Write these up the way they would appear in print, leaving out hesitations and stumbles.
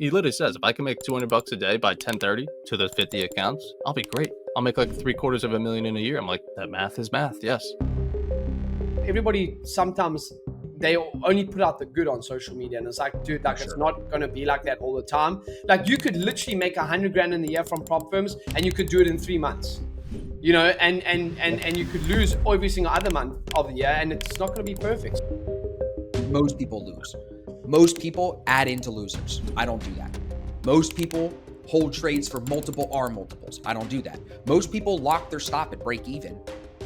he literally says, if I can make $200 a day by 10:30 to those 50 accounts, I'll be great. I'll make like $750,000 in a year. I'm like, that math is math. Yes. Everybody sometimes they only put out the good on social media, and it's like, dude, like it's not gonna be like that all the time. Like you could literally make $100,000 in the year from prop firms, and you could do it in 3 months. You know, and you could lose every single other month of the year, and it's not going to be perfect. Most people lose. Most people add into losers. I don't do that. Most people hold trades for multiple R multiples. I don't do that. Most people lock their stop at break even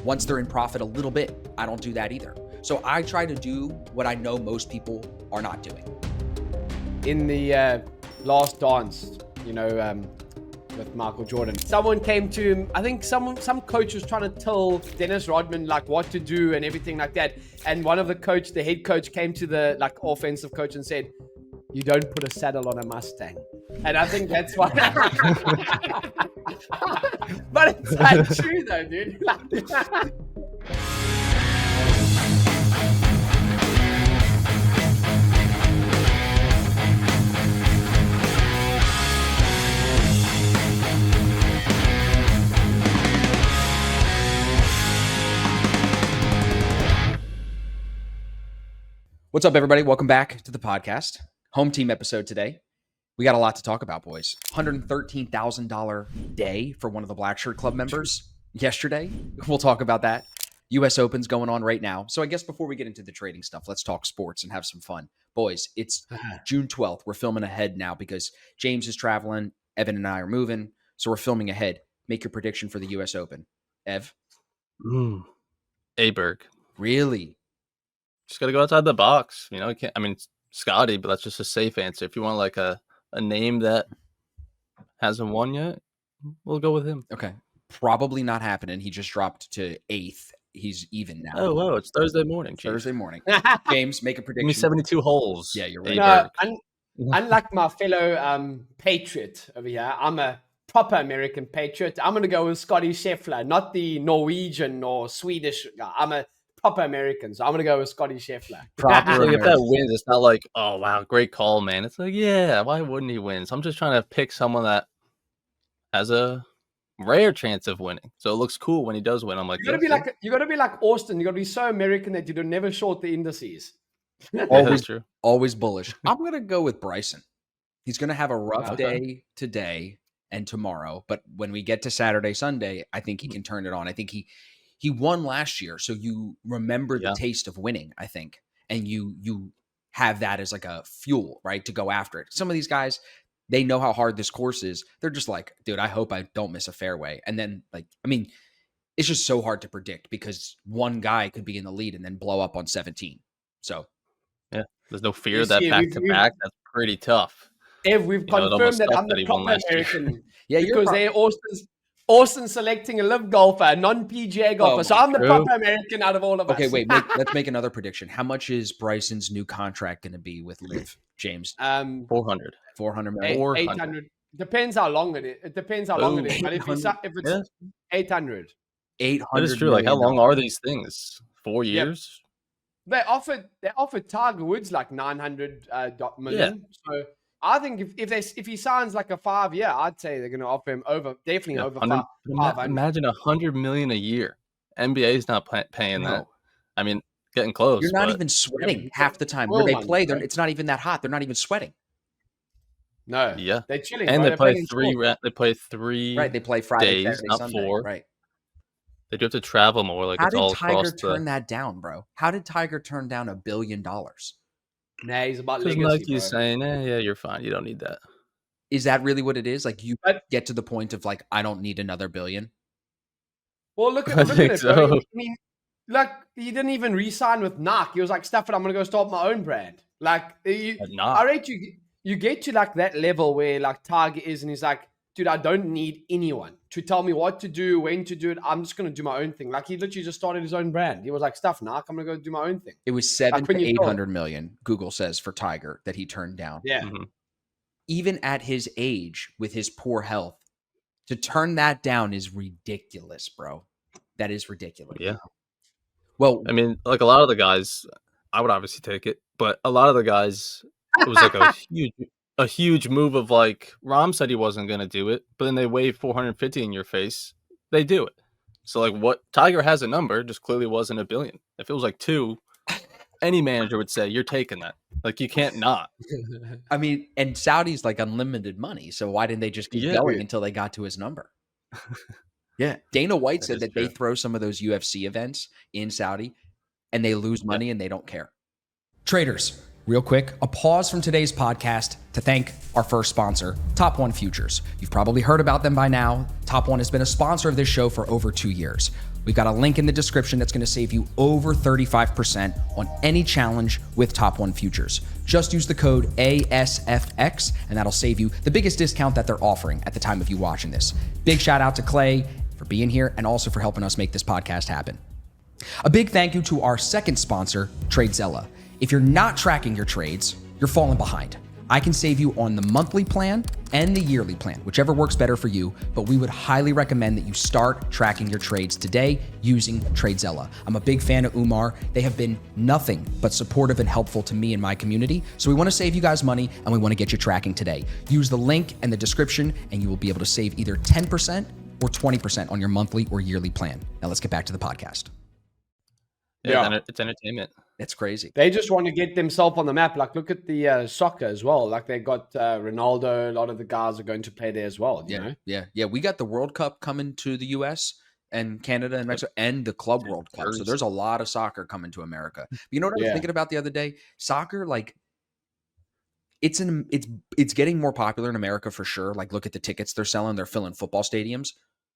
once they're in profit a little bit. I don't do that either. So I try to do what I know most people are not doing. In the last dance, you know, with Michael Jordan, someone came to him. I think some coach was trying to tell Dennis Rodman like what to do and everything like that. And one of the head coach came to the like offensive coach and said, "You don't put a saddle on a Mustang." And I think that's why. But it's like true though, dude. What's up, everybody? Welcome back to the podcast. Home team episode today. We got a lot to talk about, boys. $113,000 day for one of the Black Shirt Club members yesterday. We'll talk about that. US Open's going on right now. So I guess before we get into the trading stuff, let's talk sports and have some fun. Boys, it's June 12th. We're filming ahead now because James is traveling. Evan and I are moving. So we're filming ahead. Make your prediction for the US Open. Ev? Aberg. Really? Just got to go outside the box. You know, you can't, I mean, Scotty, but that's just a safe answer. If you want like a name that hasn't won yet, we'll go with him. Okay. Probably not happening. He just dropped to 8th. He's even now. Oh, wow. It's Thursday morning. Chief. Thursday morning. James, make a prediction. Give me 72 holes. Yeah, you're right. No, unlike my fellow patriot over here, I'm a proper American patriot. I'm going to go with Scotty Scheffler, not the Norwegian or Swedish guy. I'm a proper American, so I'm going to go with Scotty Scheffler. Like if that wins, it's not like, oh, wow, great call, man. It's like, yeah, why wouldn't he win? So I'm just trying to pick someone that has a rare chance of winning. So it looks cool when he does win. I'm like, you got to be like Austin. You got to be so American that you don't never short the indices. Always bullish. I'm going to go with Bryson. He's going to have a rough day today and tomorrow, but when we get to Saturday, Sunday, I think he can turn it on. I think he won last year, so you remember the taste of winning, I think, and you have that as like a fuel, right, to go after it. Some of these guys, they know how hard this course is. They're just like, dude, I hope I don't miss a fairway. And then, like, I mean, it's just so hard to predict because one guy could be in the lead and then blow up on 17. So, yeah, there's no fear of that back-to-back. That's pretty tough. If we've confirmed that I'm the proper American, yeah, because they're Austin selecting a live golfer, a non-PGA golfer. So I'm the proper American out of all of us. Okay, wait. Let's make another prediction. How much is Bryson's new contract going to be with Liv, James? 400. 400 million. 800. Depends how long it is. It depends how long it is. But if it's 800. 800. That is true. Like, how long are these things? 4 years? Yep. They offered Tiger Woods like 900 million. Yeah. So I think if he signs like a 5 year, I'd say they're going to offer him over 500. Imagine $100 million a year. NBA's not paying that. I mean, getting close. You're not even sweating half the time. Where they play, it's not even that hot. They're not even sweating. No. Yeah. They're chilling. And they play three. They play 3. Right. They play Friday, days, Saturday, not Sunday. 4. Right. They do have to travel more. Like, how it's did all Tiger across turn that down, bro? How did Tiger turn down $1 billion? Nah, he's about legacy. Nike's saying, yeah, you're fine. You don't need that. Is that really what it is? Like, you get to the point of like, I don't need another $1 billion. Well, look at it. So. I mean, like, he didn't even re-sign with Nike. He was like, stuff it, I'm going to go start my own brand. Like, I rate you get to like that level where like Tiger is, and he's like, dude, I don't need anyone to tell me what to do, when to do it. I'm just going to do my own thing. Like, he literally just started his own brand. He was like, stuff, Nike, I'm going to go do my own thing. It was 700 to 800 million, Google says, for Tiger that he turned down. Yeah. Mm-hmm. Even at his age, with his poor health, to turn that down is ridiculous, bro. That is ridiculous. Yeah. Well, I mean, like a lot of the guys, I would obviously take it, but a lot of the guys, it was like a huge. a huge move of like Rom said he wasn't going to do it, but then they wave 450 in your face. They do it. So like what Tiger has a number, just clearly wasn't $1 billion. If it was like 2, any manager would say you're taking that. Like you can't not. I mean, and Saudi's like unlimited money, so why didn't they just keep going until they got to his number? Yeah, Dana White said that they throw some of those UFC events in Saudi, and they lose money and they don't care. Traders, real quick, a pause from today's podcast to thank our first sponsor, Top One Futures. You've probably heard about them by now. Top One has been a sponsor of this show for over 2 years. We've got a link in the description that's going to save you over 35% on any challenge with Top One Futures. Just use the code ASFX, and that'll save you the biggest discount that they're offering at the time of you watching this. Big shout out to Clay for being here and also for helping us make this podcast happen. A big thank you to our second sponsor, TradeZella. If you're not tracking your trades, you're falling behind. I can save you on the monthly plan and the yearly plan, whichever works better for you, but we would highly recommend that you start tracking your trades today using TradeZella. I'm a big fan of Umar. They have been nothing but supportive and helpful to me and my community, so we want to save you guys money and we want to get you tracking today. Use the link in the description and you will be able to save either 10% or 20% on your monthly or yearly plan. Now let's get back to the podcast. Yeah, it's entertainment. It's crazy. They just want to get themselves on the map. Like, look at the soccer as well. Like, they got Ronaldo. A lot of the guys are going to play there as well. You know? Yeah. We got the World Cup coming to the U.S. and Canada and Mexico and the Club World Cup. So there's a lot of soccer coming to America. But you know what I was thinking about the other day? Soccer, like, it's getting more popular in America for sure. Like, look at the tickets they're selling. They're filling football stadiums.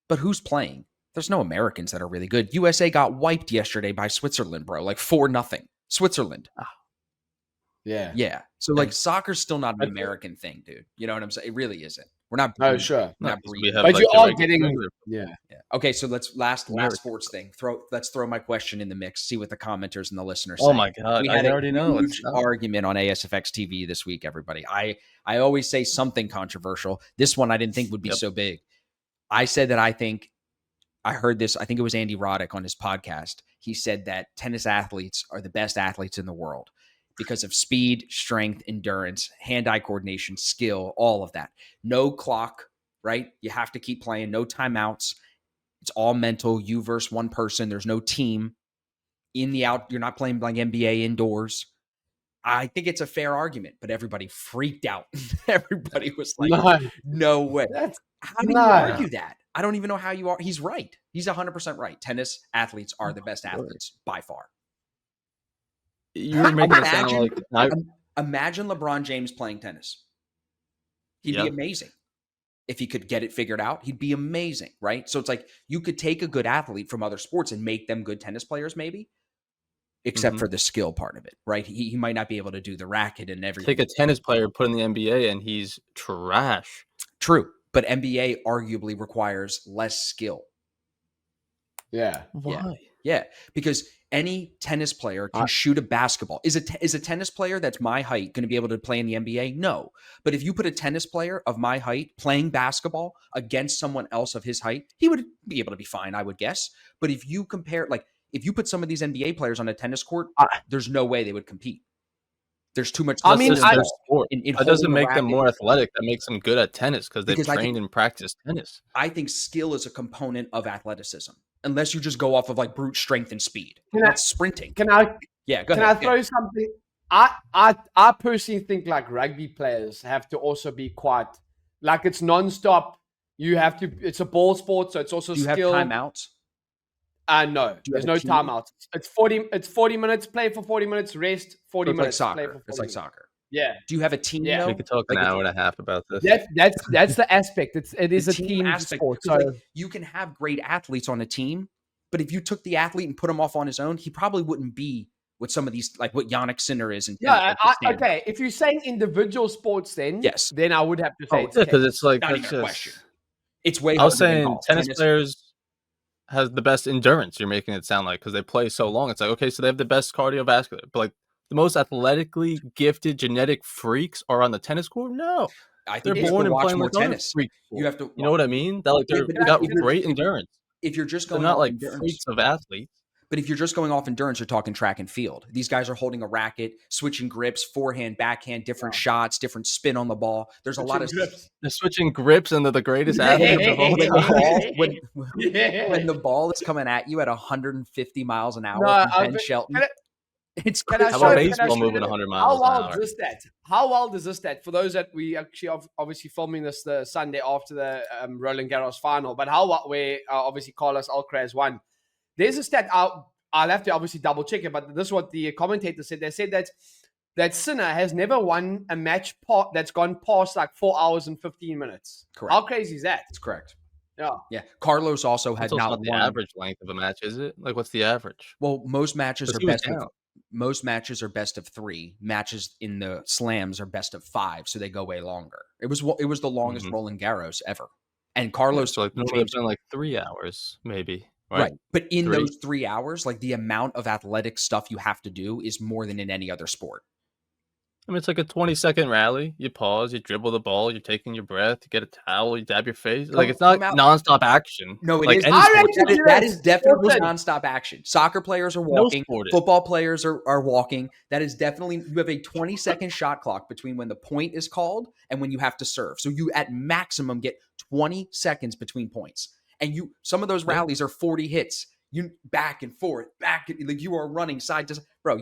But who's playing? There's no Americans that are really good. USA got wiped yesterday by Switzerland, bro. Like 4-0. Switzerland. Yeah. So like soccer's still not an American thing, dude. You know what I'm saying? It really isn't. We're not. Oh, sure. Not but you are getting. Yeah. Okay. So let's last sports thing. Let's throw my question in the mix. See what the commenters and the listeners say. Oh my God. We had I already know. Huge argument on ASFX TV this week, everybody. I always say something controversial. This one I didn't think would be so big. I said that I heard this, I think it was Andy Roddick on his podcast. He said that tennis athletes are the best athletes in the world because of speed, strength, endurance, hand-eye coordination, skill, all of that. No clock, right? You have to keep playing. No timeouts. It's all mental. You versus one person. There's no team. In the out, you're not playing like NBA indoors. I think it's a fair argument, but everybody freaked out. Everybody was like, no way. How do you argue that? I don't even know how you are. He's right. He's 100% right. Tennis athletes are the best athletes by far. You're making it sound like imagine LeBron James playing tennis. He'd be amazing. If he could get it figured out, he'd be amazing, right? So it's like you could take a good athlete from other sports and make them good tennis players, maybe, except for the skill part of it, right? He might not be able to do the racket and everything. Take a tennis player, put in the NBA, and he's trash. True. But NBA arguably requires less skill. Yeah. Why? Yeah. Because any tennis player can shoot a basketball. Is a tennis player that's my height going to be able to play in the NBA? No. But if you put a tennis player of my height playing basketball against someone else of his height, he would be able to be fine, I would guess. But if you compare, like, if you put some of these NBA players on a tennis court, there's no way they would compete. There's too much. I mean, that doesn't make them more athletic. That makes them good at tennis because they've trained and practiced tennis. I think skill is a component of athleticism, unless you just go off of like brute strength and speed. That's sprinting. Can I? Yeah, go ahead. Can I throw something? I personally think like rugby players have to also be quite like it's nonstop. You have to. It's a ball sport, so it's also skill. Do you have timeouts? No, there's no timeouts. It's 40 minutes, play for 40 minutes, rest 40 minutes. Like play for 40 it's like soccer. Yeah. Do you have a team? Yeah. We could talk an hour and a half about this. That's the aspect. It is a team aspect. Sport. So like, you can have great athletes on a team, but if you took the athlete and put him off on his own, he probably wouldn't be what some of these, like what Yannick Sinner is. Okay. If you're saying individual sports, then yes, then I would have to say because it's like not even a question. It's way. I was saying tennis players has the best endurance. You're making it sound like because they play so long. It's like, okay, so they have the best cardiovascular, but like the most athletically gifted genetic freaks are on the tennis court. No, I think they're born and playing more tennis. You have to, you know what I mean? That like they got great endurance. If you're just going, they're not like freaks of athletes. But if you're just going off endurance, you're talking track and field. These guys are holding a racket, switching grips, forehand, backhand, different shots, different spin on the ball. There's a lot of grips. They're switching grips into the greatest athletes of all time. When the ball is coming at you at 150 miles an hour from Ben Shelton. How about baseball moving 100 miles an hour? How wild is this stat? For those that we actually obviously filming this the Sunday after the Roland Garros final, but where obviously Carlos Alcaraz won. There's a stat I'll have to obviously double check it, but this is what the commentator said. They said that Sinner has never won a match that's gone past like 4 hours and 15 minutes. Correct. How crazy is that? That's correct. Yeah. Carlos also had not the average length of a match, is it? Like, what's the average? Well, most matches are best of 3. Matches in the slams are best of 5, so they go way longer. It was the longest Roland Garros ever, and Carlos so it's been like 3 hours, maybe. Right. But in those 3 hours, like the amount of athletic stuff you have to do is more than in any other sport. I mean, it's like a 20-second rally. You pause, you dribble the ball, you're taking your breath, you get a towel, you dab your face. Like, it's not nonstop action. No, it is. That is definitely nonstop action. Soccer players are walking. Football players are walking. That is definitely, you have a 20-second shot clock between when the point is called and when you have to serve. So you at maximum get 20 seconds between points. And some of those rallies are 40 hits. You back and forth, like you are running side to side. Bro,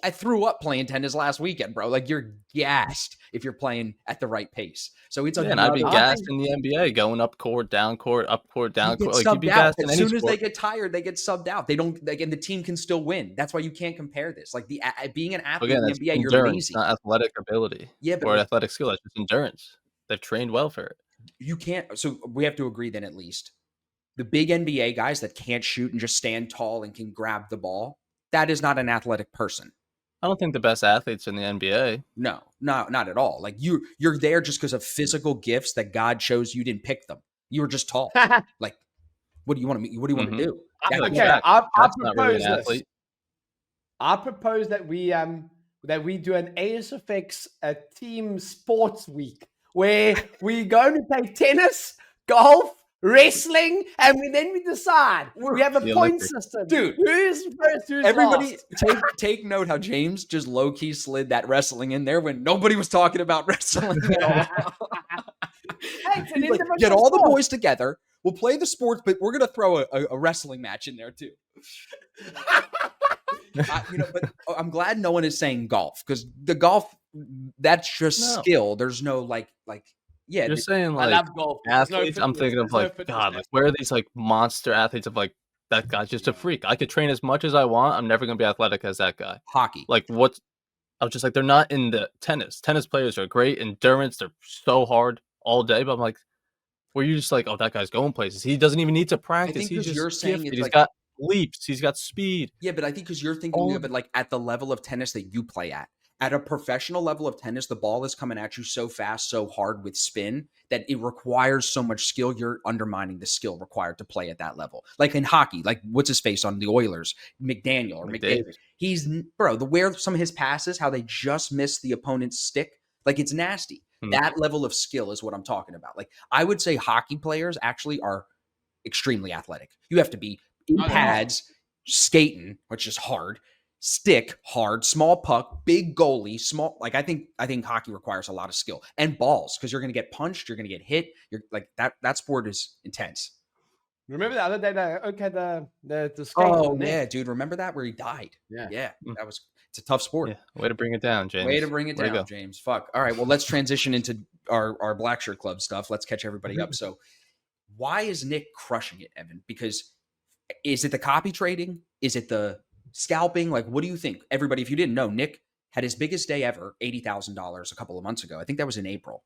I threw up playing tennis last weekend, bro. Like, you're gassed if you're playing at the right pace. So it's and I'd be gassed in the NBA, going up court, down court, up court, down court. Like, you'd be gassed in any sport. As soon as they get tired, they get subbed out. They don't. Again, the team can still win. That's why you can't compare this. Like, being an athlete in the NBA, you're lazy. Not athletic ability. Yeah, or athletic skill. It's just endurance. They've trained well for it. You can't. So we have to agree then, at least the big NBA guys that can't shoot and just stand tall and can grab the ball, that is not an athletic person. I don't think the best athletes in the NBA. No, not at all. Like, you're there just because of physical gifts that God chose. You didn't pick them. You were just tall. Like, what do you want to do? I propose this. I propose that we do an ASFX team sports week where we go to play tennis, golf, wrestling, and then we decide. We have a point system. Dude, who's first, who's everybody last? take note how James just low-key slid that wrestling in there when nobody was talking about wrestling at all. Get all the boys together. We'll play the sports, but we're going to throw a wrestling match in there too. But I'm glad no one is saying golf, because the golf, that's just skill. There's no yeah, you're saying like I love golf. Athletes. I'm thinking of like, God, like, where are these like monster athletes of like, that guy's just a freak. I could train as much as I want. I'm never going to be athletic as that guy. Hockey. Like, I was just like, they're not in the tennis. Tennis players are great. Endurance, they're so hard all day. But I'm like, where you just like, oh, that guy's going places. He doesn't even need to practice. He's just gifted. He's got leaps. He's got speed. Yeah, but I think because you're thinking of it like at the level of tennis that you play at. At a professional level of tennis, the ball is coming at you so fast, so hard with spin that it requires so much skill. You're undermining the skill required to play at that level. Like in hockey, like what's his face on the Oilers, McDavid. He's where some of his passes, how they just miss the opponent's stick. Like, it's nasty. That level of skill is what I'm talking about. Like, I would say hockey players actually are extremely athletic. You have to be in pads, skating, which is hard. Stick, hard, small puck, big goalie, small. Like, I think hockey requires a lot of skill and balls, because you're going to get punched, you're going to get hit. You're like that sport is intense. Remember the other day the skate? Oh yeah, dude. Remember that where he died? Yeah. It's a tough sport. Yeah. Way to bring it down, James. Way to bring it down, James. Fuck. All right. Well, let's transition into our Black Shirt Club stuff. Let's catch everybody up. So, why is Nick crushing it, Evan? Because is it the copy trading? Is it the scalping? Like, what do you think? Everybody, if you didn't know, Nick had his biggest day ever, $80,000 a couple of months ago. I think that was in April.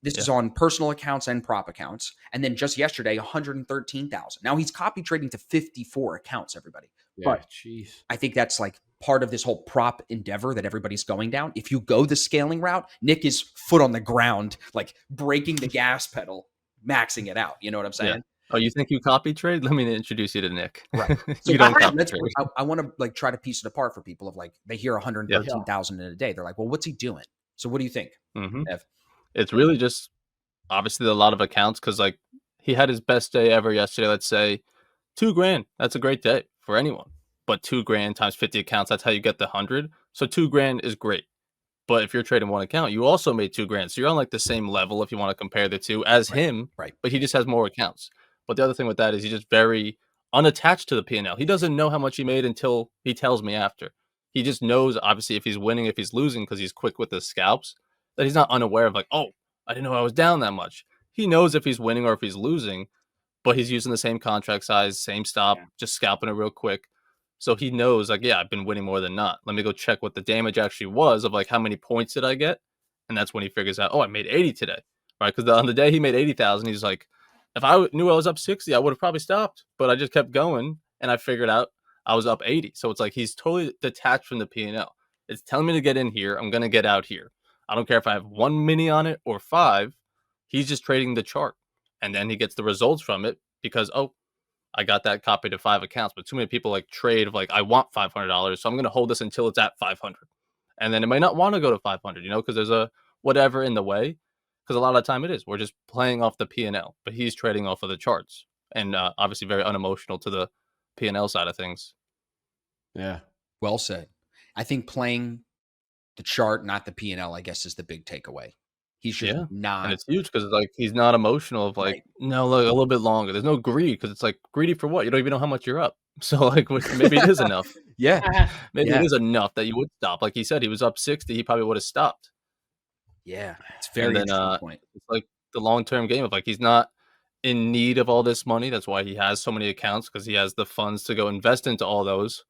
This is on personal accounts and prop accounts. And then just yesterday, 113,000. Now he's copy trading to 54 accounts, everybody. Yeah, but I think that's like part of this whole prop endeavor that everybody's going down. If you go the scaling route, Nick is foot on the ground, like breaking the gas pedal, maxing it out. You know what I'm saying? Yeah. Oh, you think you copy trade? Let me introduce you to Nick. Right. So you don't copy trade. I want to like try to piece it apart for people of like, they hear 113,000 in a day. They're like, well, what's he doing? So what do you think, Ev? It's really just obviously a lot of accounts, because like he had his best day ever yesterday. Let's say $2,000. That's a great day for anyone. But $2,000 times 50 accounts, that's how you get the 100. So $2,000 is great. But if you're trading one account, you also made $2,000. So you're on like the same level if you want to compare the two as him. Right. But he just has more accounts. But the other thing with that is he's just very unattached to the P&L. He doesn't know how much he made until he tells me after. He just knows, obviously, if he's winning, if he's losing, because he's quick with the scalps, that he's not unaware of like, oh, I didn't know I was down that much. He knows if he's winning or if he's losing, but he's using the same contract size, same stop, just scalping it real quick. So he knows, like, yeah, I've been winning more than not. Let me go check what the damage actually was of like how many points did I get, and that's when he figures out, oh, I made 80 today, right? Because on the day he made 80,000, he's like, if I knew I was up 60, I would have probably stopped, but I just kept going, and I figured out I was up 80. So it's like he's totally detached from the P&L. It's telling me to get in here. I'm gonna get out here. I don't care if I have 1 mini on it or 5. He's just trading the chart, and then he gets the results from it because, oh, I got that copied to 5 accounts. But too many people like trade of like, I want $500, so I'm going to hold this until it's at 500, and then it might not want to go to 500, because there's a whatever in the way. Because a lot of the time it is, we're just playing off the P&L, but he's trading off of the charts, and obviously very unemotional to the P&L side of things. Yeah, well said. I think playing the chart, not the P&L, I guess, is the big takeaway. He's just not, and it's huge because like he's not emotional of like, no, look, a little bit longer. There's no greed because it's like, greedy for what? You don't even know how much you're up. So like maybe it is enough. Maybe it is enough that you would stop. Like he said, he was up 60, he probably would have stopped. Yeah, it's very interesting point. It's like the long-term game of like he's not in need of all this money. That's why he has so many accounts, because he has the funds to go invest into all those.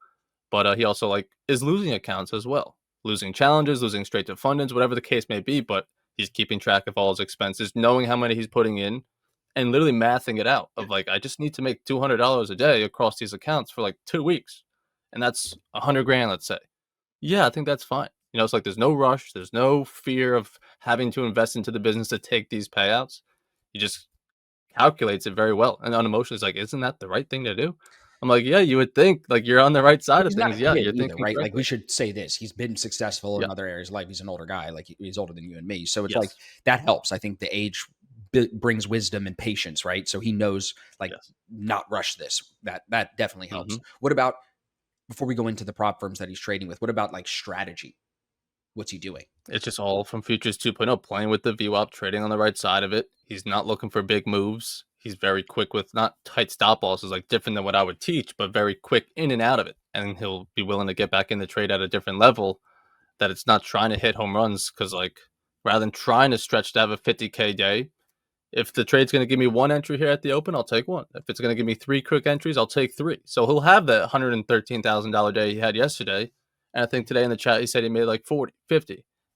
But he also like is losing accounts as well, losing challenges, losing straight to fundings, whatever the case may be. But he's keeping track of all his expenses, knowing how many he's putting in, and literally mathing it out of like, I just need to make $200 a day across these accounts for like 2 weeks. And that's $100,000, let's say. Yeah, I think that's fine. It's like there's no rush. There's no fear of having to invest into the business to take these payouts. He just calculates it very well. And unemotional is like, isn't that the right thing to do? I'm like, yeah, you would think like you're on the right side of things. Yeah, you're thinking right. Like we should say this. He's been successful in other areas of life. He's an older guy. Like he's older than you and me. So it's like that helps. I think the age brings wisdom and patience, right? So he knows like not rush this. That definitely helps. What about, before we go into the prop firms that he's trading with, what about like strategy? What's he doing? It's just all from Futures 2.0, playing with the VWAP, trading on the right side of it. He's not looking for big moves. He's very quick with not tight stop losses, like different than what I would teach, but very quick in and out of it. And he'll be willing to get back in the trade at a different level, that it's not trying to hit home runs. Because like, rather than trying to stretch to have a 50K day, if the trade's going to give me 1 entry here at the open, I'll take 1. If it's going to give me 3 quick entries, I'll take 3. So he'll have that $113,000 day he had yesterday. And I think today in the chat, he said he made like 40, 50.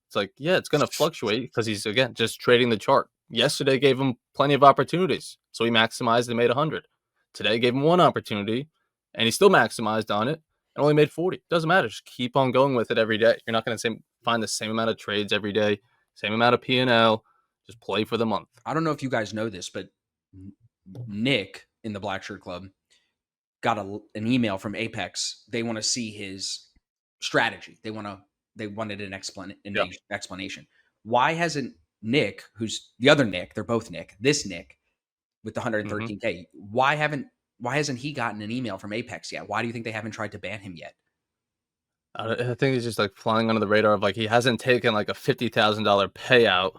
It's like, yeah, it's going to fluctuate because he's, again, just trading the chart. Yesterday gave him plenty of opportunities, so he maximized and made 100. Today gave him 1 opportunity, and he still maximized on it and only made 40. Doesn't matter. Just keep on going with it every day. You're not going to find the same amount of trades every day, same amount of P&L. Just play for the month. I don't know if you guys know this, but Nick in the Black Shirt Club got an email from Apex. They want to see his strategy. They wanted an explanation. Why hasn't Nick, who's the other Nick, they're both Nick, this Nick with the 113K, why hasn't he gotten an email from Apex yet? Why do you think they haven't tried to ban him yet? I think he's just like flying under the radar of like, he hasn't taken like a $50,000 payout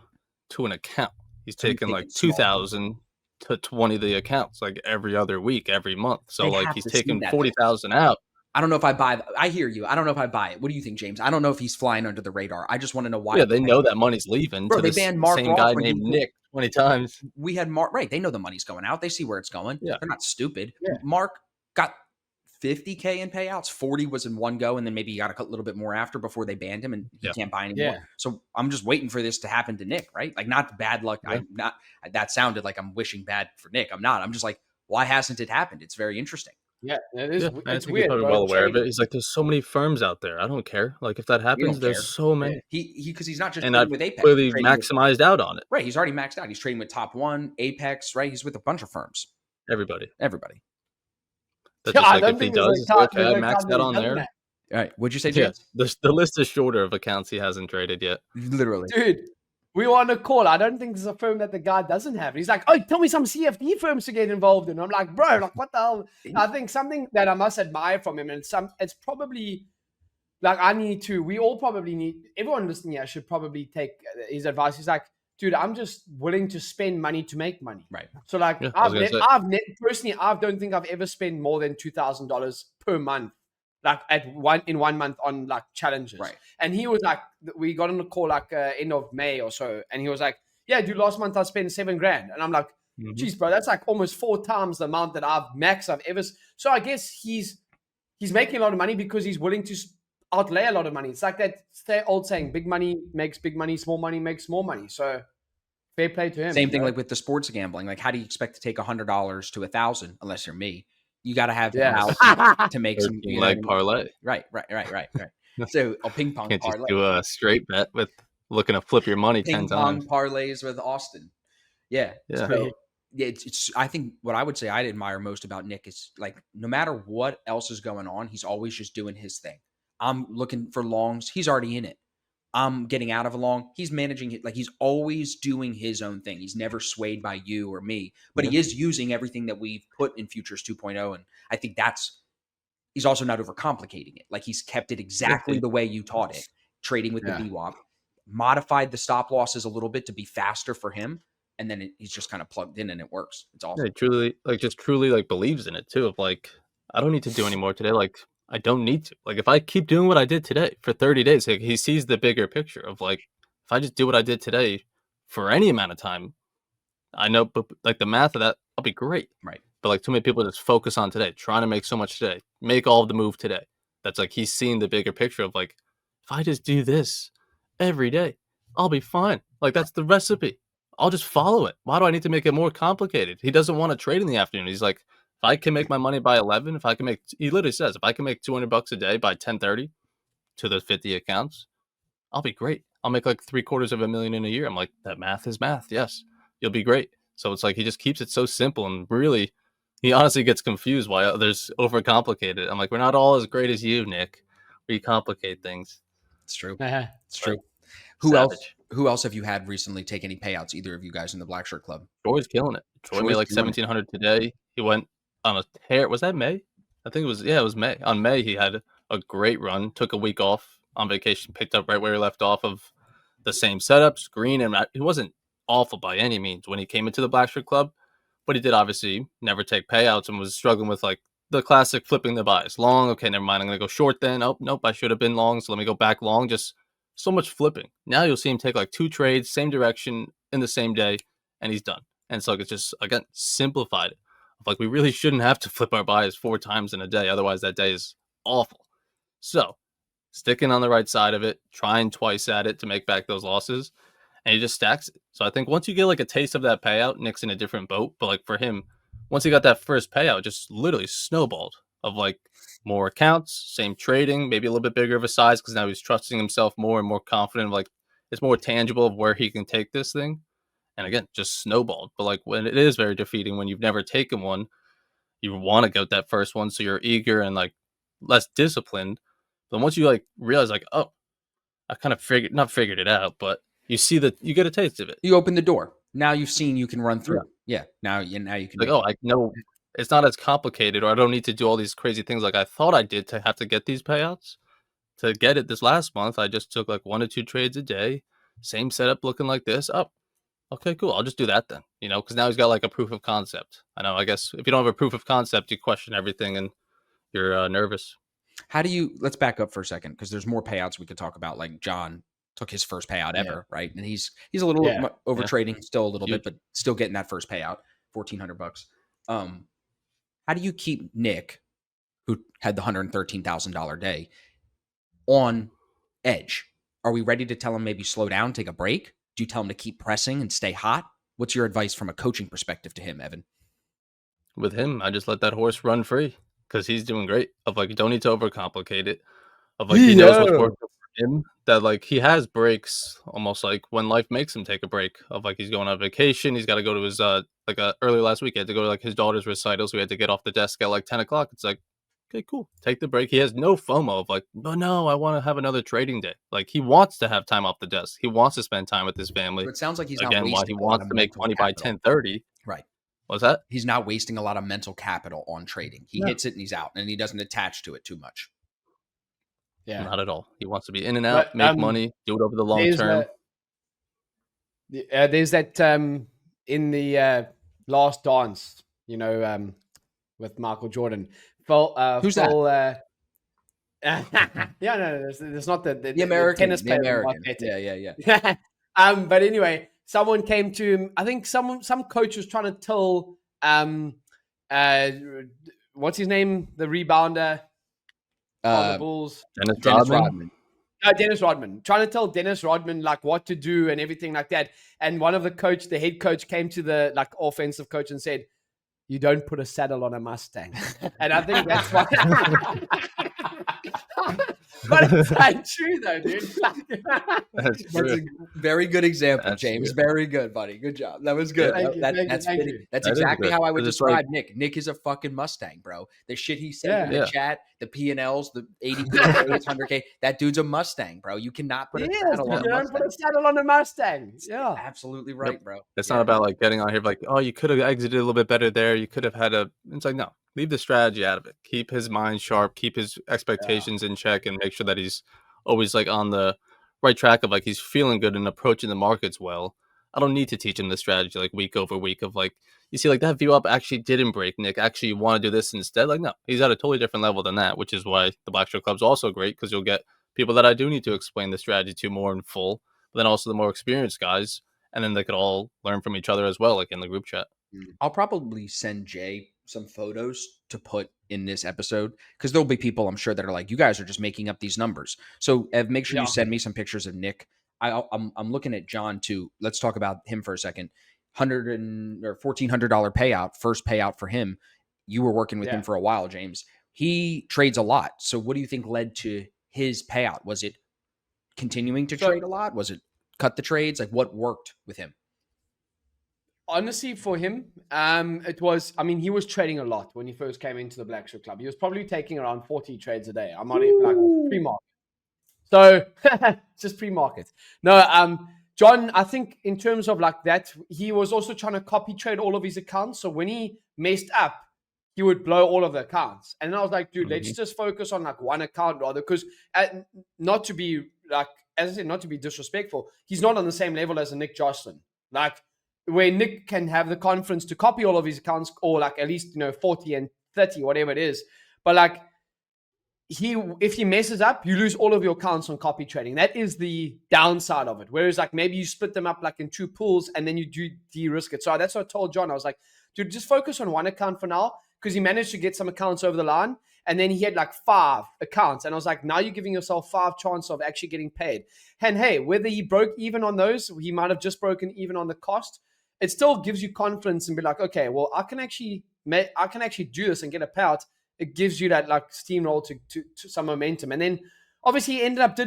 to an account. He's taken like 2,000 to 20 of the accounts like every other week, every month. So like he's taken 40,000 out. I don't know if I buy that. I hear you. I don't know if I buy it. What do you think, James? I don't know if he's flying under the radar. I just want to know why. Yeah, they know that money's leaving. Bro, they banned Mark same guy named Nick 20 times. We had Mark, right? They know the money's going out. They see where it's going. Yeah. They're not stupid. Yeah. Mark got 50K in payouts. 40 was in one go, and then maybe he got a little bit more after before they banned him, and he can't buy anymore. Yeah. So I'm just waiting for this to happen to Nick, right? Like, not bad luck. Yeah. I'm not. That sounded like I'm wishing bad for Nick. I'm not. I'm just like, why hasn't it happened? It's very interesting. Yeah, it is. Yeah, it's weird. He's probably well aware of it. He's like, there's so many firms out there. I don't care. Like, if that happens, there's so many. Because he's not just trading with Apex. Clearly maximized out on it. Right. He's already maxed out. He's trading with Top One, Apex. Right. He's with a bunch of firms. Everybody. That's just like if he does, okay, I maxed out on there. All right. What'd you say, James? The list is shorter of accounts he hasn't traded yet. Literally. Dude, we were on a call. I don't think there's a firm that the guy doesn't have. He's like, oh, tell me some CFD firms to get involved in. I'm like, bro, like what the hell? I think something that I must admire from him, and it's probably like we all probably need, everyone listening here should probably take his advice. He's like, dude, I'm just willing to spend money to make money. Right. So like, personally, I don't think I've ever spent more than $2,000 per month, like in 1 month on like challenges. Right. And he was like, we got on a call like end of May or so, and he was like, yeah, dude, last month I spent $7,000, and I'm like, geez, bro, that's like almost 4 times the amount that I've ever. So I guess he's making a lot of money because he's willing to outlay a lot of money. It's like that old saying, big money makes big money, small money makes more money. So fair play to him. Same thing like with the sports gambling. Like, how do you expect to take $100 to 1,000 unless you're me? You got to have 1,000 to make some leg parlay. Right. So a ping pong can't parlay. Just do a straight bet with looking to flip your money 10 times. Ping pong parlays with Austin. Yeah. So, it's I think what I would say I admire most about Nick is like, no matter what else is going on, he's always just doing his thing. I'm looking for longs. He's already in it. I'm getting out of a long. He's managing it. Like, he's always doing his own thing. He's never swayed by you or me, but he is using everything that we've put in Futures 2.0. And I think he's also not overcomplicating it. Like, he's kept it exactly the way you taught it. Trading with the VWAP, modified the stop losses a little bit to be faster for him. And then he's just kind of plugged in and it works. It's awesome. Yeah, truly believes in it too. Of like, I don't need to do any more today. Like, I don't need to. Like, if I keep doing what I did today for 30 days, like, he sees the bigger picture of like, if I just do what I did today for any amount of time, I know, but like the math of that, I'll be great. Right. But like, too many people just focus on today, trying to make so much today, make all of the move today. That's like, he's seeing the bigger picture of like, if I just do this every day, I'll be fine. Like, that's the recipe. I'll just follow it. Why do I need to make it more complicated? He doesn't want to trade in the afternoon. He's like, if I can make my money by 11, he literally says, if I can make $200 a day by 10:30 to the 50 accounts, I'll be great. I'll make like $750,000 in a year. I'm like, that math is math. Yes, you'll be great. So it's like, he just keeps it so simple, and really, he honestly gets confused why others overcomplicate it. I'm like, we're not all as great as you, Nick. We complicate things. It's true. It's true. Who else have you had recently take any payouts? Either of you guys in the Black Shirt Club? Troy's killing it. Troy made like 1,700 today. He went on a tear. Was that May? I think it was. Yeah, it was May. On May, he had a great run. Took a week off on vacation. Picked up right where he left off of the same setups. Green, and he wasn't awful by any means when he came into the Black Shirt Club, but he did obviously never take payouts and was struggling with like the classic flipping the buys. Long. Okay, never mind. I'm gonna go short then. Oh nope, I should have been long. So let me go back long. Just so much flipping. Now you'll see him take like 2 trades, same direction in the same day, and he's done. And so it's just, again, simplified it. Like, we really shouldn't have to flip our buys 4 times in a day. Otherwise, that day is awful. So sticking on the right side of it, trying twice at it to make back those losses, and he just stacks it. So I think once you get like a taste of that payout, Nick's in a different boat. But like for him, once he got that first payout, just literally snowballed of like more accounts, same trading, maybe a little bit bigger of a size because now he's trusting himself more and more confident. Like, it's more tangible of where he can take this thing. And again, just snowballed. But like, when it is very defeating, when you've never taken one, you want to get that first one, so you're eager and like less disciplined. But once you like realize like, oh, I kind of not figured it out, but you see that you get a taste of it. You open the door. Now you've seen you can run through. Yeah. Now you can like, oh, I know it's not as complicated, or I don't need to do all these crazy things like I thought I did to have to get these payouts. To get it this last month, I just took like 1 to 2 trades a day. Same setup looking like this. Oh, okay, cool. I'll just do that then, because now he's got like a proof of concept. I know, I guess if you don't have a proof of concept, you question everything and you're nervous. Let's back up for a second, because there's more payouts we could talk about. Like, John took his first payout ever, right? And he's a little over trading still a little bit, but still getting that first payout, $1,400. How do you keep Nick, who had the $113,000 day, on edge? Are we ready to tell him maybe slow down, take a break? Do you tell him to keep pressing and stay hot? What's your advice from a coaching perspective to him, Evan? With him, I just let that horse run free because he's doing great. Of like, you don't need to overcomplicate it. Of like, he knows what's working for him. That like, he has breaks, almost like when life makes him take a break. Of like, he's going on vacation, he's got to go to his early last week, he had to go to like his daughter's recital, so he had to get off the desk at like 10 o'clock. It's like, okay, cool. Take the break. He has no FOMO of like, oh no, I want to have another trading day. Like he wants to have time off the desk. He wants to spend time with his family. So it sounds like he's not Again, why he wasting a lot wants of to make mental money by capital. 10:30. Right. What's that? He's not wasting a lot of mental capital on trading. He hits it and he's out, and he doesn't attach to it too much. Yeah, not at all. He wants to be in and out, But, make money, do it over the long term. There's that in the Last Dance, you know, with Michael Jordan. Who's Phil, that? Yeah, no, there's not the American tennis player. Yeah. But anyway, someone came to him. I think some coach was trying to tell what's his name, the rebounder on the Bulls, Dennis Rodman. Dennis Rodman, trying to tell Dennis Rodman like what to do and everything like that. And one of the head coach came to the like offensive coach and said, "You don't put a saddle on a Mustang." And I think that's why. But it's like true though, dude. That's a very good example, that's James. True. Very good, buddy. Good job. That was good. That's exactly how I would describe Nick. Nick is a fucking Mustang, bro. The shit he said in the chat, the P&Ls, the 80K, 100K. That dude's a Mustang, bro. You cannot put a saddle on a Mustang. You don't put a saddle on a Mustang. Yeah, absolutely right, bro. It's not about like getting on here like, oh, you could have exited a little bit better there. You could have had a. It's like no. Leave the strategy out of it. Keep his mind sharp. Keep his expectations in check, and make sure that he's always like on the right track of like he's feeling good and approaching the markets well. I don't need to teach him the strategy like week over week of like you see like that VWAP actually didn't break, Nick. Actually, you want to do this instead? Like no, he's at a totally different level than that, which is why the Blackstroke Club's also great because you'll get people that I do need to explain the strategy to more in full, but then also the more experienced guys, and then they could all learn from each other as well, like in the group chat. I'll probably send Jay some photos to put in this episode because there'll be people I'm sure that are like, you guys are just making up these numbers. So Ev, make sure you send me some pictures of Nick. I'm looking at John too. Let's talk about him for a second. $1,400 payout, first payout for him. You were working with him for a while, James. He trades a lot. So what do you think led to his payout? Was it continuing to trade a lot? Was it cut the trades? Like what worked with him? Honestly, for him, it was, I mean, he was trading a lot when he first came into the Blackstroke Club. He was probably taking around 40 trades a day. I'm not even like pre-market. So just pre-market. No, John, I think in terms of like that, he was also trying to copy trade all of his accounts. So when he messed up, he would blow all of the accounts. And I was like, dude, let's just focus on like one account rather, because not to be like, as I said, not to be disrespectful, he's not on the same level as a Nick Jocelyn. Like, where Nick can have the confidence to copy all of his accounts or like at least, 40 and 30, whatever it is. But like if he messes up, you lose all of your accounts on copy trading. That is the downside of it. Whereas like maybe you split them up like in two pools and then you do de-risk it. So that's what I told John. I was like, dude, just focus on one account for now because he managed to get some accounts over the line. And then he had like 5 accounts. And I was like, now you're giving yourself 5 chances of actually getting paid. And hey, whether he broke even on those, he might have just broken even on the cost. It still gives you confidence and be like, okay, well, I can actually do this and get a payout. It gives you that like steamroll to some momentum. And then obviously he ended up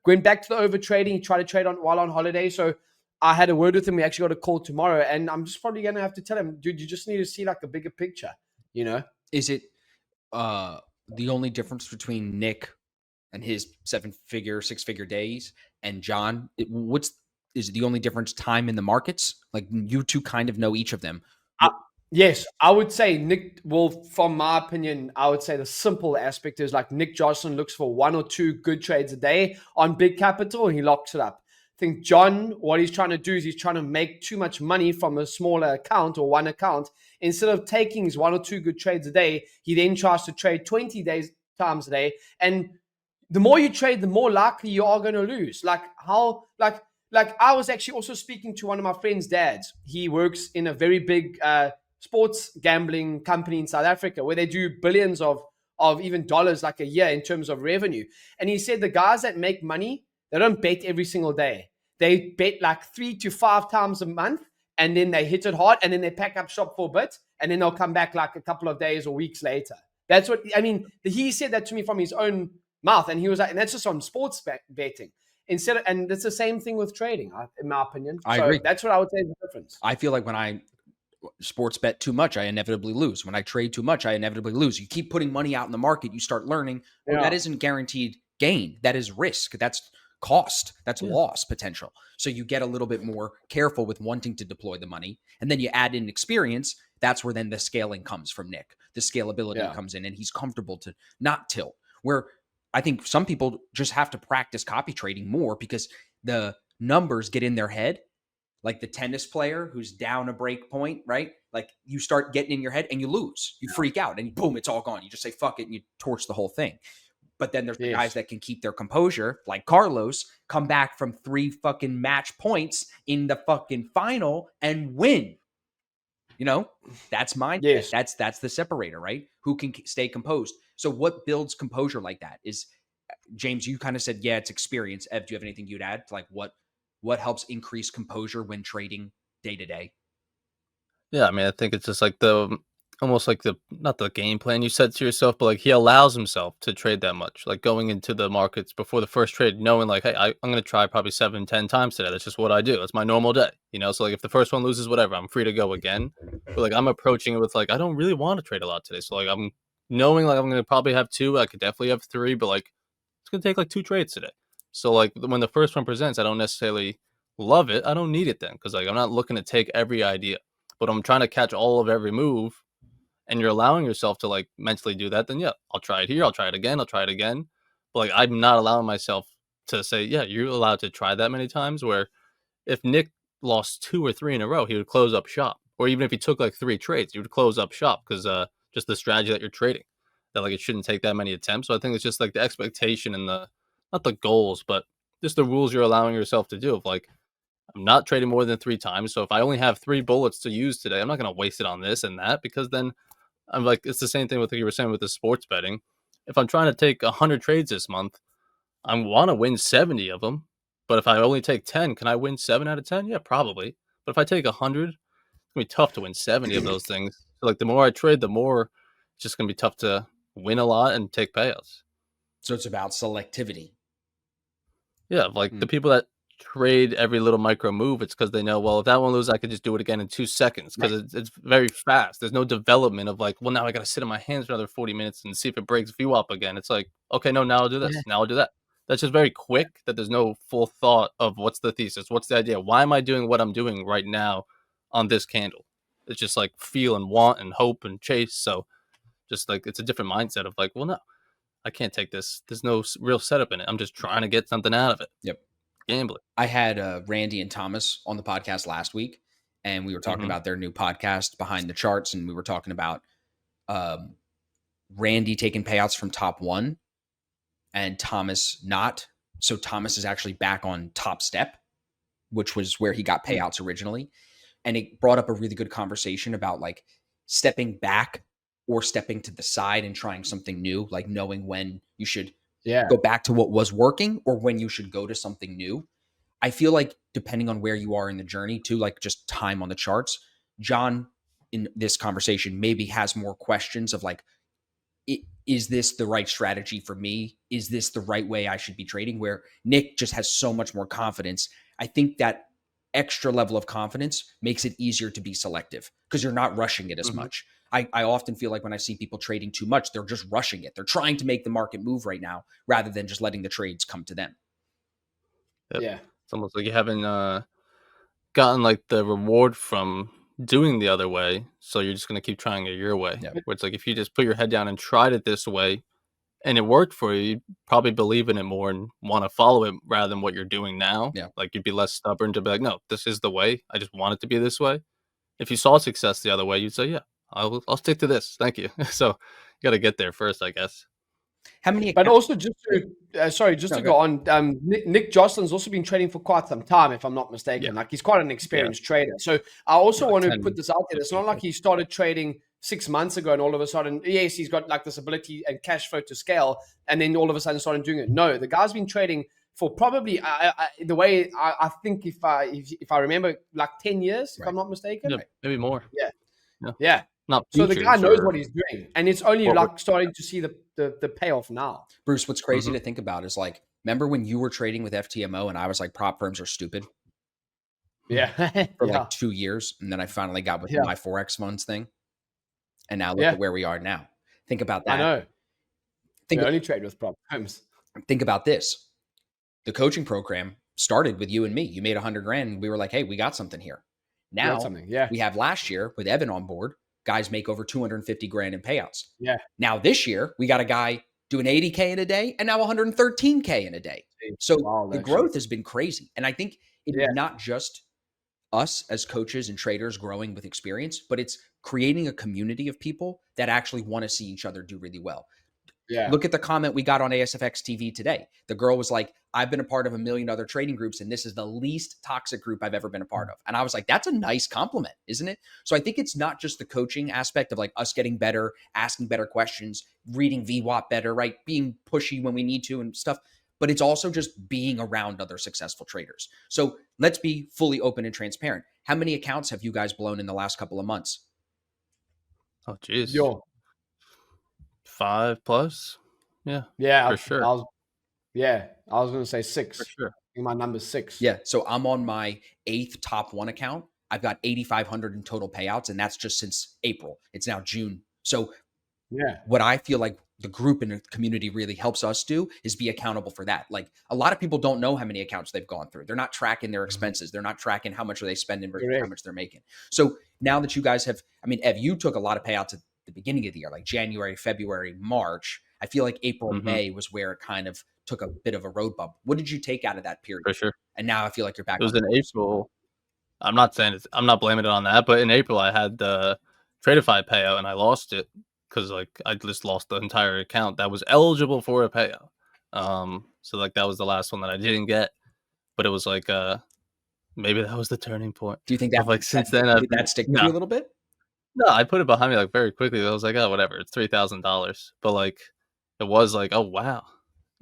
went back to the overtrading. He tried to trade while on holiday. So I had a word with him. We actually got a call tomorrow. And I'm just probably going to have to tell him, dude, you just need to see like a bigger picture, Is it the only difference between Nick and his 6-figure days and John? Is it the only difference time in the markets? Like you two kind of know each of them. Yes, I would say Nick, well, from my opinion, I would say the simple aspect is like Nick Jocelyn looks for 1 or 2 good trades a day on big capital and he locks it up. I think John, what he's trying to do is he's trying to make too much money from a smaller account or one account. Instead of taking his 1 or 2 good trades a day, he then tries to trade 20 times a day. And the more you trade, the more likely you are going to lose. Like I was actually also speaking to one of my friend's dads. He works in a very big sports gambling company in South Africa where they do billions of even dollars like a year in terms of revenue. And he said the guys that make money, they don't bet every single day. They bet like 3 to 5 times a month and then they hit it hard and then they pack up shop for a bit and then they'll come back like a couple of days or weeks later. That's what, I mean, he said that to me from his own mouth and he was like, and that's just on sports betting. And it's the same thing with trading, in my opinion. I agree. That's what I would say is the difference. I feel like when I sports bet too much, I inevitably lose. When I trade too much, I inevitably lose. You keep putting money out in the market, you start learning, that isn't guaranteed gain. That is risk. That's cost. That's loss potential. So you get a little bit more careful with wanting to deploy the money. And then you add in experience. That's where then the scaling comes from Nick. The scalability comes in, and he's comfortable to not tilt. Where I think some people just have to practice copy trading more because the numbers get in their head. Like the tennis player who's down a break point, right? Like you start getting in your head and you lose. You freak out and boom, it's all gone. You just say, fuck it, and you torch the whole thing. But then there's the guys that can keep their composure, like Carlos, come back from 3 fucking match points in the fucking final and win. You know, that's mine. Yes. That's the separator, right? Who can stay composed. So what builds composure like that is, James, you kind of said, yeah, it's experience. Ev, do you have anything you'd add to like what helps increase composure when trading day to day? Yeah, I mean, I think it's just like almost like not the game plan you set to yourself, but like he allows himself to trade that much. Like going into the markets before the first trade, knowing like, hey, I'm going to try probably 7-10 times today. That's just what I do. That's my normal day, you know? So like if the first one loses, whatever, I'm free to go again. But like I'm approaching it with like, I don't really want to trade a lot today. So like I'm knowing like I'm going to probably have 2. I could definitely have 3, but like it's going to take like 2 trades today. So like when the first one presents, I don't necessarily love it. I don't need it then because like I'm not looking to take every idea, but I'm trying to catch all of every move, and you're allowing yourself to like mentally do that. Then yeah, I'll try it here. I'll try it again. I'll try it again. But like I'm not allowing myself to say, yeah, you're allowed to try that many times. Where if Nick lost 2 or 3 in a row, he would close up shop. Or even if he took like 3 trades, he would close up shop because just the strategy that you're trading. That like it shouldn't take that many attempts. So I think it's just like the expectation and not the goals, but just the rules you're allowing yourself to do. Of like, I'm not trading more than 3 times. So if I only have 3 bullets to use today, I'm not going to waste it on this and that, because then I'm like, it's the same thing with what you were saying with the sports betting. If I'm trying to take 100 trades this month, I want to win 70 of them. But if I only take 10, can I win 7 out of 10? Yeah, probably. But if I take 100, it's going to be tough to win 70 of those things. So like the more I trade, the more it's just going to be tough to win a lot and take payouts. So it's about selectivity. Yeah, like the people that trade every little micro move, it's because they know, well, if that one loses, I could just do it again in 2 seconds because it's very fast. There's no development of like, well, now I got to sit on my hands for another 40 minutes and see if it breaks VWAP again. It's like, okay, no, now I'll do this. Now I'll do that. That's just very quick, that there's no full thought of what's the thesis, what's the idea, why am I doing what I'm doing right now on this candle. It's just like feel and want and hope and chase. So just like it's a different mindset of like, well, no, I can't take this. There's no real setup in it. I'm just trying to get something out of it. Yep. Gambling. I had Randy and Thomas on the podcast last week, and we were talking about their new podcast, Behind the Charts, and we were talking about Randy taking payouts from top 1 and Thomas not. So Thomas is actually back on Top Step, which was where he got payouts originally. And it brought up a really good conversation about like stepping back or stepping to the side and trying something new, like knowing when you should go back to what was working or when you should go to something new. I feel like depending on where you are in the journey too, like just time on the charts, John in this conversation maybe has more questions of like, is this the right strategy for me? Is this the right way I should be trading? Where Nick just has so much more confidence. I think that extra level of confidence makes it easier to be selective because you're not rushing it as much. I often feel like when I see people trading too much, they're just rushing it. They're trying to make the market move right now rather than just letting the trades come to them. Yep. Yeah. It's almost like you haven't gotten like the reward from doing the other way. So you're just going to keep trying it your way. Yep. Where it's like if you just put your head down and tried it this way and it worked for you, you'd probably believe in it more and want to follow it rather than what you're doing now. Yeah. Like you'd be less stubborn to be like, no, this is the way. I just want it to be this way. If you saw success the other way, you'd say, yeah, I'll stick to this. Thank you. So you got to get there first, I guess. How many? But also, just to go on, Nick Jocelyn's also been trading for quite some time, if I'm not mistaken. Yeah. Like he's quite an experienced trader. So I also want to put this out there. It's not like he started trading 6 months ago and all of a sudden, yes, he's got like this ability and cash flow to scale, and then all of a sudden started doing it. No, the guy's been trading for probably the way I think if I remember, like 10 years, if I'm not mistaken. Yeah, maybe more. Yeah. Not so the guy knows what he's doing, and it's only like starting to see the payoff now. Bruce, what's crazy to think about is like, remember when you were trading with FTMO and I was like, prop firms are stupid? Yeah. for like 2 years. And then I finally got with my Forex funds thing. And now look at where we are now. Think about that. I know. We only trade with problems. Think about this. The coaching program started with you and me. You made $100,000 and we were like, hey, we got something here. Now we have last year with Evan on board, guys make over $250,000 in payouts. Yeah. Now this year we got a guy doing $80K in a day and now $113K in a day. So the growth has been crazy. And I think it is not just us as coaches and traders growing with experience, but it's creating a community of people that actually want to see each other do really well. Yeah. Look at the comment we got on ASFX TV today. The girl was like, I've been a part of 1 million other trading groups, and this is the least toxic group I've ever been a part of. And I was like, that's a nice compliment, isn't it? So I think it's not just the coaching aspect of like us getting better, asking better questions, reading VWAP better, right? Being pushy when we need to and stuff, but it's also just being around other successful traders. So let's be fully open and transparent. How many accounts have you guys blown in the last couple of months? Oh, geez. 5+. Yeah. Yeah. For sure. I was going to say 6. For sure. My number's 6. Yeah. So I'm on my 8th top 1 account. I've got 8,500 in total payouts, and that's just since April. It's now June. So what I feel like the group and the community really helps us do is be accountable for that. Like a lot of people don't know how many accounts they've gone through. They're not tracking their expenses. They're not tracking how much are they spending versus how much they're making. So now that you guys have, I mean, Ev, you took a lot of payouts at the beginning of the year, like January, February, March. I feel like April, May was where it kind of took a bit of a road bump. What did you take out of that period? For sure. And now I feel like you're back. It was in April. I'm not blaming it on that, but in April I had the Tradeify payout and I lost it because like I just lost the entire account that was eligible for a payout. So like that was the last one that I didn't get, but it was like maybe that was the turning point. Do you think that like since then did that stick with you a little bit? No, I put it behind me like very quickly. I was like, oh, whatever, it's $3,000. But like it was like, oh wow.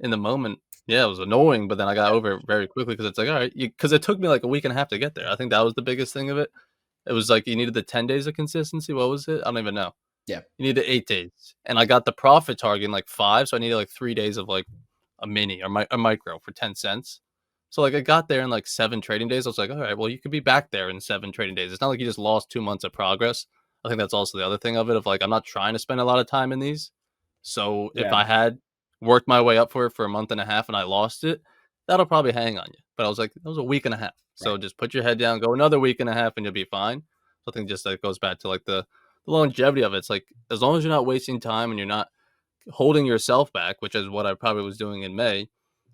In the moment, yeah, it was annoying, but then I got over it very quickly because it's like, all right, because it took me like a week and a half to get there. I think that was the biggest thing of it. It was like you needed the 10 days of consistency. What was it? I don't even know. Yeah. You needed 8 days. And I got the profit target in like 5. So I needed like 3 days of like a mini or a micro for 10 cents. So like I got there in like 7 trading days. I was like, all right, well, you could be back there in 7 trading days. It's not like you just lost 2 months of progress. I think that's also the other thing of it of like, I'm not trying to spend a lot of time in these. So if I had worked my way up for it for a month and a half and I lost it, that'll probably hang on you. But I was like, that was a week and a half. So just put your head down, go another week and a half and you'll be fine. So I think just that goes back to like the longevity of it. It's like, as long as you're not wasting time and you're not holding yourself back, which is what I probably was doing in May,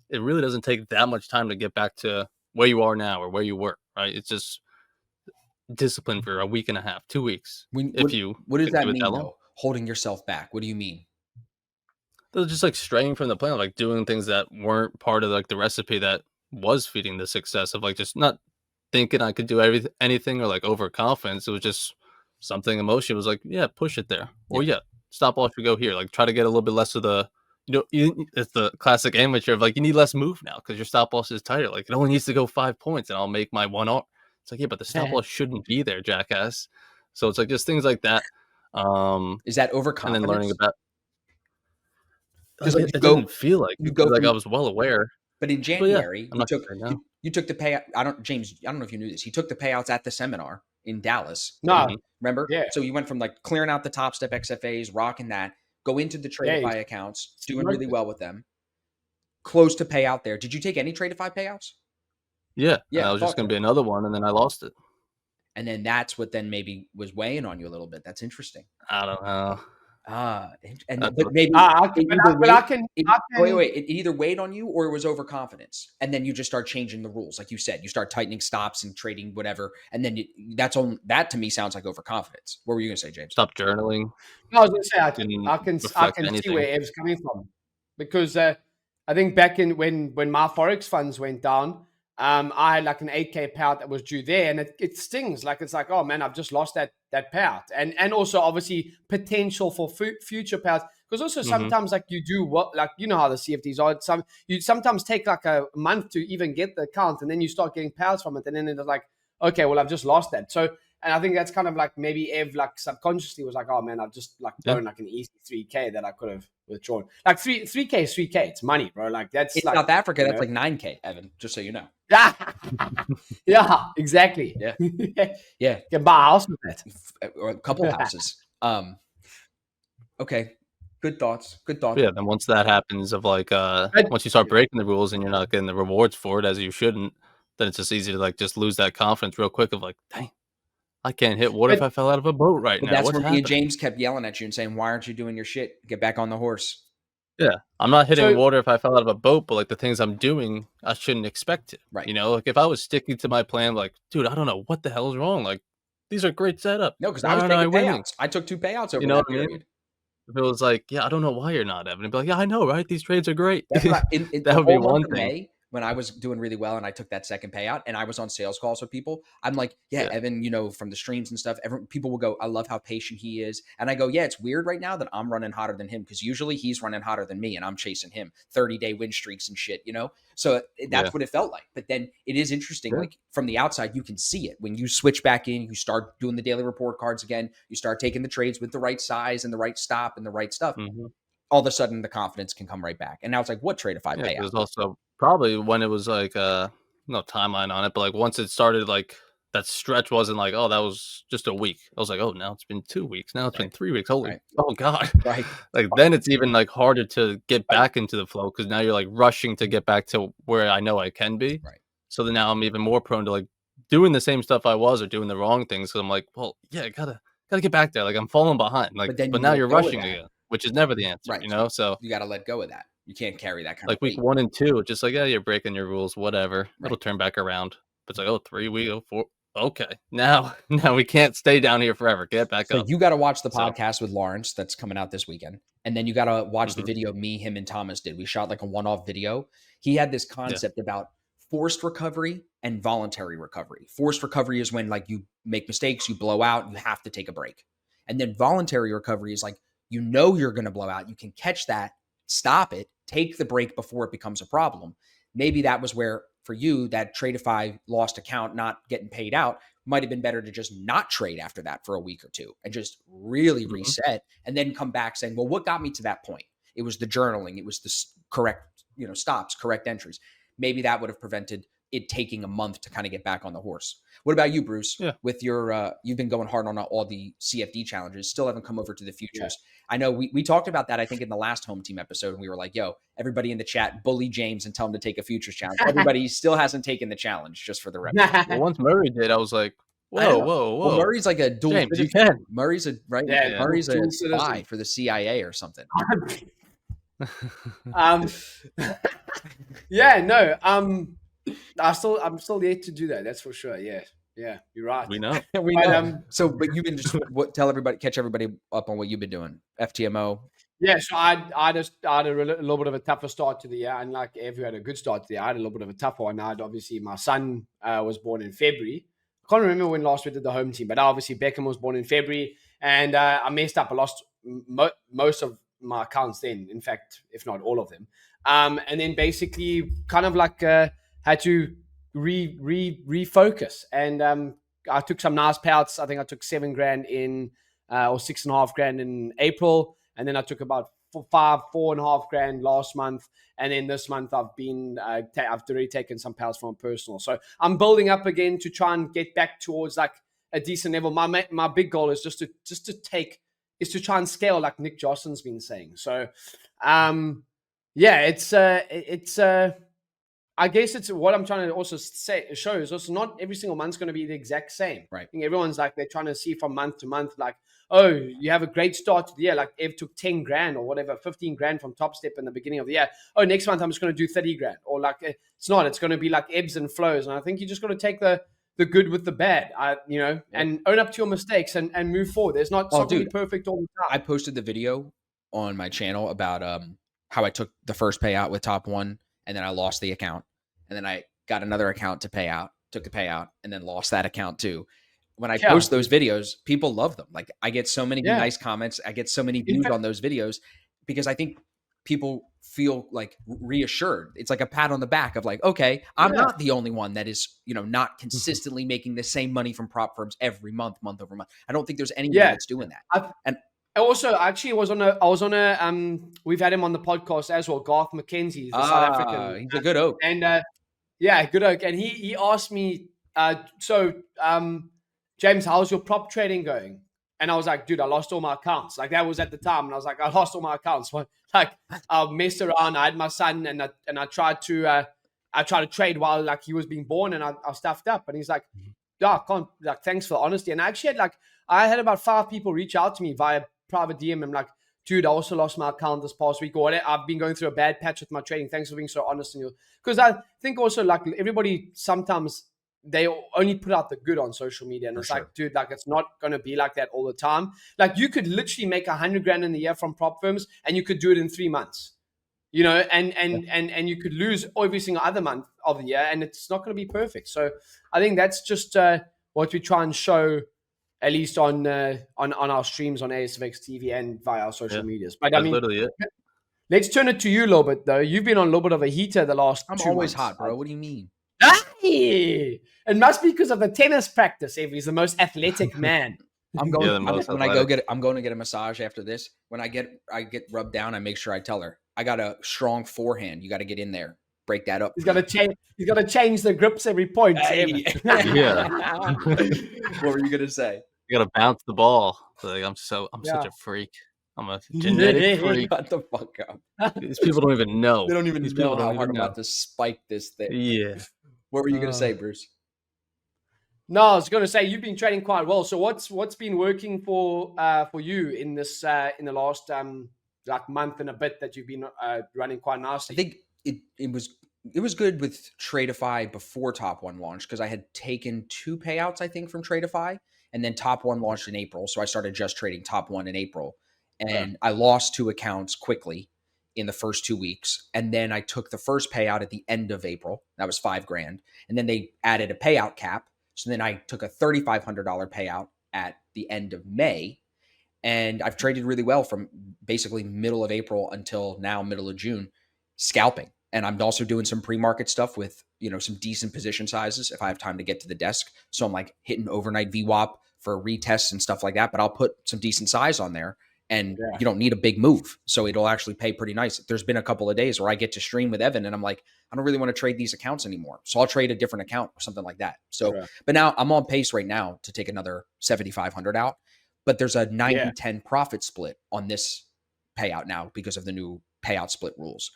it really doesn't take that much time to get back to where you are now or where you were, right? It's just discipline for a week and a half, 2 weeks. What does that mean though? Holding yourself back. What do you mean? They're just like straying from the plan, like doing things that weren't part of like the recipe that was feeding the success of like just not thinking I could do anything or like overconfidence. It was just something emotional. It was like, yeah, push it there. Or stop loss, you go here. Like try to get a little bit less of the, it's the classic amateur of like, you need less move now because your stop loss is tighter. Like it only needs to go 5 points and I'll make my 1R. It's like, yeah, but the stop loss shouldn't be there, jackass. So it's like just things like that. Is that overconfidence? And then learning about. Just it didn't feel like I was well aware. But in January, you took the payout. James, I don't know if you knew this. He took the payouts at the seminar in Dallas. No, remember? Yeah. So you went from like clearing out the top step XFAs, rocking that, go into the Tradeify accounts, doing really well with them, close to payout there. Did you take any Tradeify payouts? Yeah. That was just going to be another one, and then I lost it. And then that's what then maybe was weighing on you a little bit. That's interesting. I don't know. But maybe it either weighed on you or it was overconfidence, and then you just start changing the rules, like you said, you start tightening stops and trading whatever, and then that to me sounds like overconfidence. What were you gonna say, James? Stop journaling. No, I was gonna say I can see where Ev's coming from, because I think back in when my Forex funds went down, I had like an 8K payout that was due there, and it stings. Like it's like, oh man, I've just lost that payout, and also obviously potential for future payouts. Because also sometimes like you do what, like you know how the CFDs are. You sometimes take like a month to even get the account, and then you start getting payouts from it, and then it's like, okay, well I've just lost that. So And I think that's kind of like maybe Ev like subconsciously was like, oh man, I've just like blown like an easy 3K that I could have withdrawn. Like 3K is 3K. It's money, bro. Like that's in like, South Africa, that's like 9K, Evan, just so you know. Yeah, exactly. Yeah. You can buy a house with that. Or a couple houses. Okay. Good thoughts. Yeah, then once that happens of like once you start breaking the rules and you're not getting the rewards for it as you shouldn't, then it's just easy to like just lose that confidence real quick of like, dang, I can't hit water if I fell out of a boat right now. That's where me and James kept yelling at you and saying, why aren't you doing your shit? Get back on the horse. Yeah. I'm not hitting water if I fell out of a boat, but like the things I'm doing, I shouldn't expect it. Right. You know, like if I was sticking to my plan, like, dude, I don't know what the hell is wrong. Like these are great setups. No, because I was taking payouts. I took 2 payouts over that period. If it was like, yeah, I don't know why you're not, Evan. It'd be like, yeah, I know, right? These trades are great. That would be one thing. May, when I was doing really well and I took that second payout and I was on sales calls with people, I'm like, yeah, Evan, you know, from the streams and stuff, people will go, I love how patient he is. And I go, yeah, it's weird right now that I'm running hotter than him because usually he's running hotter than me and I'm chasing him 30-day win streaks and shit, you know? So that's what it felt like. But then it is interesting. Like from the outside, you can see it. When you switch back in, you start doing the daily report cards again, you start taking the trades with the right size and the right stop and the right stuff. All of a sudden the confidence can come right back. And now it's like, what trade if I pay out? It was also probably when it was like no timeline on it, but like once it started, like that stretch wasn't like, oh, that was just a week. I was like, oh, now it's been 2 weeks. Now it's been 3 weeks. Holy, oh God. Right. Like then it's even like harder to get back into the flow because now you're like rushing to get back to where I know I can be. Right. So then now I'm even more prone to like doing the same stuff I was or doing the wrong things. So I'm like, well, yeah, I gotta get back there. Like I'm falling behind. Like, but now you're rushing again, which is never the answer. Right. You know, so you got to let go of that. You can't carry that kind of week 1 and 2, just like, yeah, you're breaking your rules, whatever. It'll turn back around. But it's like, 3 weeks, 4. Okay, now we can't stay down here forever. Get back up. So you got to watch the podcast with Lawrence that's coming out this weekend, and then you got to watch the video me, him, and Thomas did. We shot like a one-off video. He had this concept about forced recovery and voluntary recovery. Forced recovery is when like you make mistakes, you blow out, you have to take a break, and then voluntary recovery is like you know you're going to blow out, you can catch that, stop it, take the break before it becomes a problem. Maybe that was where for you that Tradeify lost account not getting paid out might have been better to just not trade after that for a week or two and just really reset and then come back saying, well, what got me to that point? It was the journaling. It was the correct, stops, correct entries. Maybe that would have prevented it taking a month to kind of get back on the horse. What about you, Bruce? Yeah. With your, you've been going hard on all the CFD challenges, still haven't come over to the futures. Yeah. I know we talked about that, I think, in the last home team episode, and we were like, yo, everybody in the chat, bully James and tell him to take a futures challenge. Everybody still hasn't taken the challenge, just for the record. Well, once Murray did, I was like, whoa. Well, Murray's like a dual James, you can. Murray's a, right? Yeah, Murray's a spy for the CIA or something. I'm still yet to do that. That's for sure. Yeah, you're right. We know. We know. But you've been just catch everybody up on what you've been doing. FTMO. Yeah, so I had a little bit of a tougher start to the year, and like Ev had a good start to the year, I had a little bit of a tougher one. Obviously, my son was born in February. I can't remember when last we did the home team, but obviously Beckham was born in February, and I messed up. I lost most of my accounts then, in fact, if not all of them. And then basically kind of like had to refocus. And I took some nice payouts. I think I took $7,000 in or $6,500 in April. And then I took about $4,500 last month. And then this month I've already taken some payouts from personal. So I'm building up again to try and get back towards like a decent level. My big goal is just to try and scale like Nick Joslin's been saying. So it's I guess it's what I'm trying to also show is also not every single month's going to be the exact same. Right. I think everyone's like, they're trying to see from month to month, like, oh, you have a great start to the year. Like Ev took $10,000 or whatever, $15,000 from Top Step in the beginning of the year. Oh, next month I'm just going to do $30,000, or like, it's going to be like ebbs and flows. And I think you just got to take the good with the bad, and own up to your mistakes and move forward. There's not something perfect all the time. I posted the video on my channel about how I took the first payout with Top One, and then I lost the account, and then I got another account to pay out, took the payout, and then lost that account too. When I post those videos, people love them. Like I get so many nice comments. I get so many views on those videos because I think people feel like reassured. It's like a pat on the back of like, okay, I'm not the only one that is, not consistently making the same money from prop firms every month over month. I don't think there's anyone that's doing that. And also, actually, I was on a we've had him on the podcast as well, Garth McKenzie, the South African. He's a good oak. And good oak. And he asked me, James, how's your prop trading going? And I was like, dude, I lost all my accounts. Like that was at the time. And I was like, I lost all my accounts. Like I messed around. I had my son and I tried to trade while like he was being born and I stuffed up. And he's like, yeah, I can't, like, thanks for the honesty. And I actually I had about 5 people reach out to me via private DM. I'm like, dude, I also lost my account this past week or whatever. I've been going through a bad patch with my trading. Thanks for being so honest. Because I think also like everybody sometimes they only put out the good on social media. And it's like, dude, like it's not going to be like that all the time. Like you could literally make $100,000 in the year from prop firms and you could do it in 3 months, and you could lose every single other month of the year and it's not going to be perfect. So I think that's just what we try and show at least on our streams on ASFX TV and via our social medias. But that's literally it. Let's turn it to you a little bit though. You've been on a little bit of a heater the last 2 months. I'm always hot, bro. What do you mean? It must be because of the tennis practice. He's the most athletic man. I'm going to get a massage after this. When I get rubbed down, I make sure I tell her I got a strong forehand. You got to get in there, break that up. He's got to change the grips every point. Yeah. What were you gonna say? You got to bounce the ball. Like I'm such a freak. I'm a genetic freak. Shut the fuck up. These people don't even know. They don't even know how hard I'm about to spike this thing. Yeah. What were you gonna say, Bruce? No, I was going to say you've been trading quite well. So what's been working for you in this in the last like month and a bit that you've been running quite nicely? I think it was good with Tradeify before Top One launched because I had taken 2 payouts I think from Tradeify, and then Top One launched in April, so I started just trading Top One in April, and I lost 2 accounts quickly in the first 2 weeks, and then I took the first payout at the end of April. That was $5,000, and then they added a payout cap. So then I took a $3,500 payout at the end of May, and I've traded really well from basically middle of April until now, middle of June, scalping. And I'm also doing some pre-market stuff with, some decent position sizes if I have time to get to the desk. So I'm like hitting overnight VWAP for retests and stuff like that, but I'll put some decent size on there. And you don't need a big move. So it'll actually pay pretty nice. There's been a couple of days where I get to stream with Evan and I'm like, I don't really want to trade these accounts anymore. So I'll trade a different account or something like that. So, but now I'm on pace right now to take another 7,500 out, but there's a 90-10 profit split on this payout now because of the new payout split rules.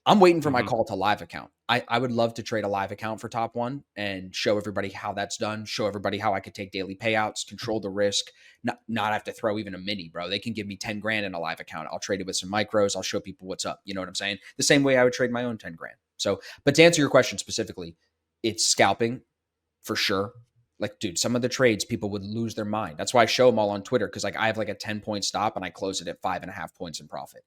I'm waiting for my call to live account. I would love to trade a live account for Top One and show everybody how that's done, show everybody how I could take daily payouts, control the risk, not have to throw even a mini, bro. They can give me 10 grand in a live account. I'll trade it with some micros. I'll show people what's up. You know what I'm saying? The same way I would trade my own 10 grand. So, but to answer your question specifically, it's scalping for sure. Like, dude, some of the trades, people would lose their mind. That's why I show them all on Twitter. Cause like I have like a 10-point stop and I close it at 5.5 points in profit.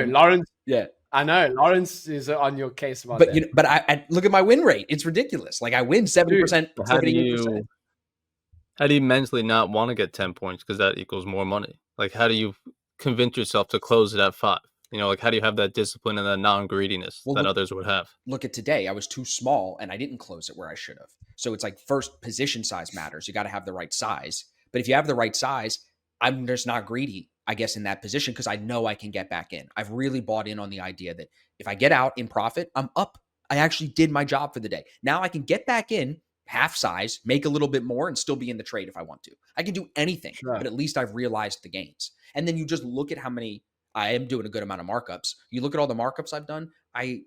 Lawrence. Yeah. I know Lawrence is on your case about that. But I look at my win rate. It's ridiculous. Like I win 70%. How do you mentally not want to get 10 points? Cause that equals more money. Like, how do you convince yourself to close it at 5? Like, how do you have that discipline and that non-greediness that others would have? Look at today. I was too small and I didn't close it where I should have. So it's like first position size matters. You got to have the right size. But if you have the right size, I'm just not greedy, I guess, in that position because I know I can get back in. I've really bought in on the idea that if I get out in profit, I'm up. I actually did my job for the day. Now I can get back in half size, make a little bit more and still be in the trade if I want to. I can do anything, but at least I've realized the gains. And then you just look at how many I am doing a good amount of markups. You look at all the markups I've done, I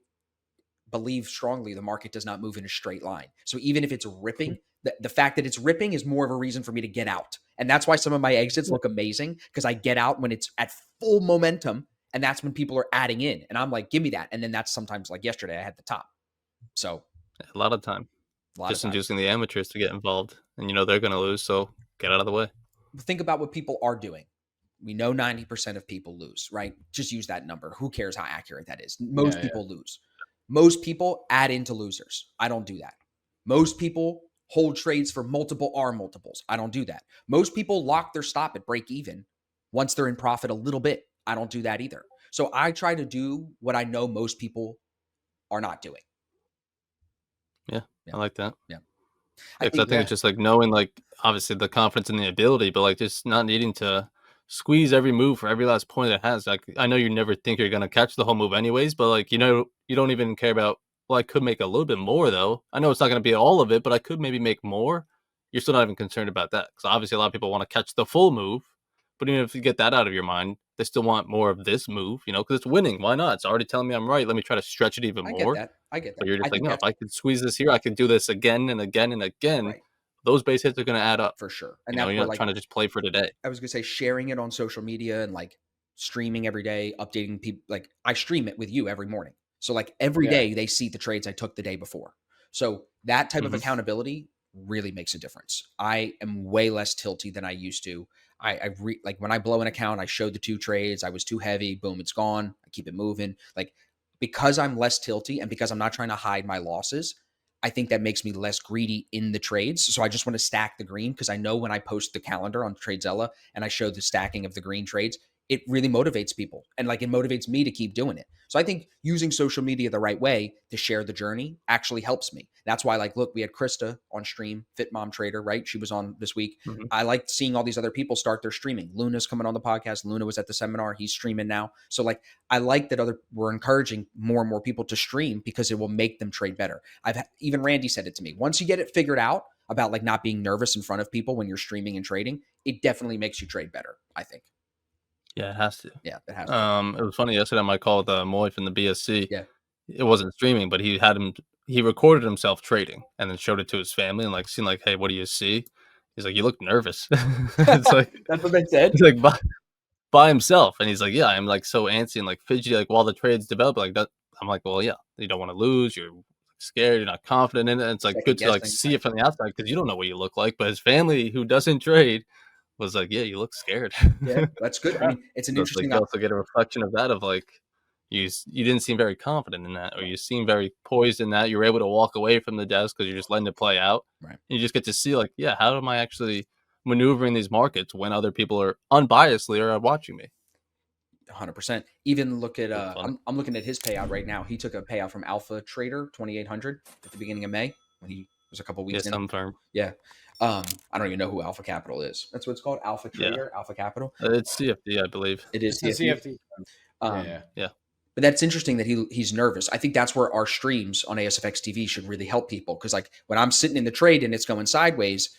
believe strongly the market does not move in a straight line. So even if it's ripping, the fact that it's ripping is more of a reason for me to get out. And that's why some of my exits look amazing because I get out when it's at full momentum and that's when people are adding in. And I'm like, give me that. And then that's sometimes like yesterday I had the top. So a lot of time. Just inducing the amateurs to get involved and they're going to lose. So get out of the way. Think about what people are doing. We know 90% of people lose, right? Just use that number. Who cares how accurate that is? Most people lose. Most people add into losers. I don't do that. Most people hold trades for multiple R multiples. I don't do that. Most people lock their stop at break even once they're in profit a little bit. I don't do that either. So I try to do what I know most people are not doing. Yeah. I like that. Yeah. I think it's just like knowing, like, obviously the confidence and the ability, but like just not needing to squeeze every move for every last point it has. Like, I know you never think you're gonna catch the whole move anyways, but like, you don't even care about, well, I could make a little bit more though. I know it's not gonna be all of it, but I could maybe make more. You're still not even concerned about that. Because obviously a lot of people want to catch the full move, but even if you get that out of your mind, they still want more of this move, because it's winning. Why not? It's already telling me I'm right. Let me try to stretch it even more. I get that. But you're just I like, think no, if I could squeeze this here, I could do this again and again and again. Right. Those base hits are going to add up. For sure. And You're that's where, not trying to just play for today. I was going to say, sharing it on social media and like streaming every day, updating people. Like I stream it with you every morning. So like every day they see the trades I took the day before. So that type of accountability really makes a difference. I am way less tilty than I used to. Like when I blow an account, I showed the 2 trades. I was too heavy. Boom, it's gone. I keep it moving. Like because I'm less tilty and because I'm not trying to hide my losses, I think that makes me less greedy in the trades. So I just want to stack the green because I know when I post the calendar on TradeZella and I show the stacking of the green trades, it really motivates people. And like it motivates me to keep doing it. So I think using social media the right way to share the journey actually helps me. That's why, like, look, we had Krista on stream, Fit Mom Trader, right? She was on this week. I liked seeing all these other people start their streaming. Luna's coming on the podcast. Luna was at the seminar. He's streaming now. So like, I like that we're encouraging more and more people to stream because it will make them trade better. Even Randy said it to me. Once you get it figured out about like not being nervous in front of people when you're streaming and trading, it definitely makes you trade better, I think. Yeah, it has to. Yeah, it has to. It was funny yesterday on my call with Moy from the BSC. Yeah. It wasn't streaming, but he recorded himself trading and then showed it to his family and like seen like, hey, what do you see? He's like, you look nervous. It's like that's what they said. He's like by himself, and he's like, yeah, I'm like so antsy and like fidgety, like while the trades develop like that. I'm like, well, yeah, you don't want to lose. You're scared. You're not confident in it. And it's like good to like see it from the outside because you don't know what you look like. But his family, who doesn't trade, was like, yeah, you look scared. Yeah, that's good. I mean, it's an interesting. Like, you also get a reflection of that of like you didn't seem very confident in that, or you seem very poised in that. You're able to walk away from the desk because you're just letting it play out. Right. And you just get to see like, yeah, how am I actually maneuvering these markets when other people are unbiasedly are watching me? 100%. Even look at I'm looking at his payout right now. He took a payout from Alpha Trader 2,800 at the beginning of May when he was a couple weeks in. Some firm. Yeah. I don't even know who Alpha Capital is. That's what it's called, Alpha Trader, Alpha Capital. It's CFD, I believe. It is CFD. Yeah. But that's interesting that he's nervous. I think that's where our streams on ASFX TV should really help people because like when I'm sitting in the trade and it's going sideways,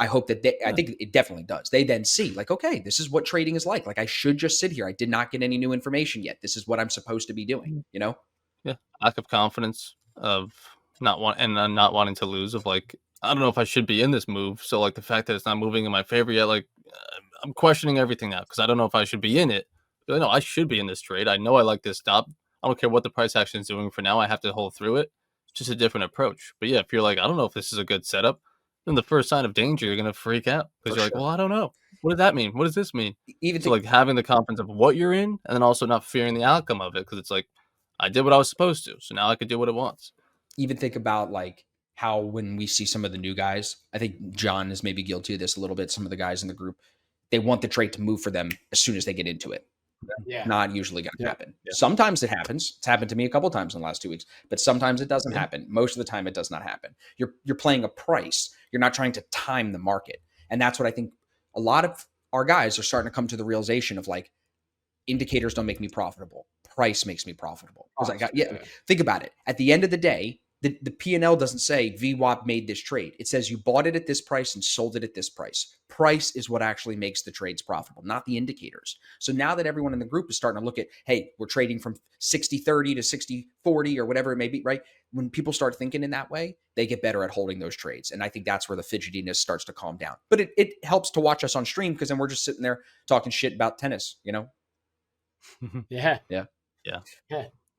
I hope that I think it definitely does. They then see like, okay, this is what trading is like. Like I should just sit here. I did not get any new information yet. This is what I'm supposed to be doing, you know? Yeah. Lack of confidence of not wanting to lose of like, I don't know if I should be in this move. So like the fact that it's not moving in my favor yet, like I'm questioning everything now because I don't know if I should be in it. But no, I should be in this trade. I know I like this stop. I don't care what the price action is doing for now. I have to hold through it. It's just a different approach. But yeah, if you're like, I don't know if this is a good setup, then the first sign of danger, you're going to freak out because you're like, well, I don't know. What does that mean? What does this mean? So like having the confidence of what you're in and then also not fearing the outcome of it because it's like, I did what I was supposed to. So now I could do what it wants. Even think about like how when we see some of the new guys, I think John is maybe guilty of this a little bit. Some of the guys in the group, they want the trade to move for them as soon as they get into it. Yeah. Not usually going to happen. Yeah. Sometimes it happens. It's happened to me a couple of times in the last 2 weeks, but sometimes it doesn't happen. Most of the time it does not happen. You're playing a price. You're not trying to time the market. And that's what I think a lot of our guys are starting to come to the realization of like, indicators don't make me profitable. Price makes me profitable. Think about it. At the end of the day, the P&L doesn't say VWAP made this trade. It says you bought it at this price and sold it at this price. Price is what actually makes the trades profitable, not the indicators. So now that everyone in the group is starting to look at, hey, we're trading from 60-30 to 60-40 or whatever it may be, right? When people start thinking in that way, they get better at holding those trades. And I think that's where the fidgetiness starts to calm down. But it helps to watch us on stream because then we're just sitting there talking shit about tennis, you know? Yeah.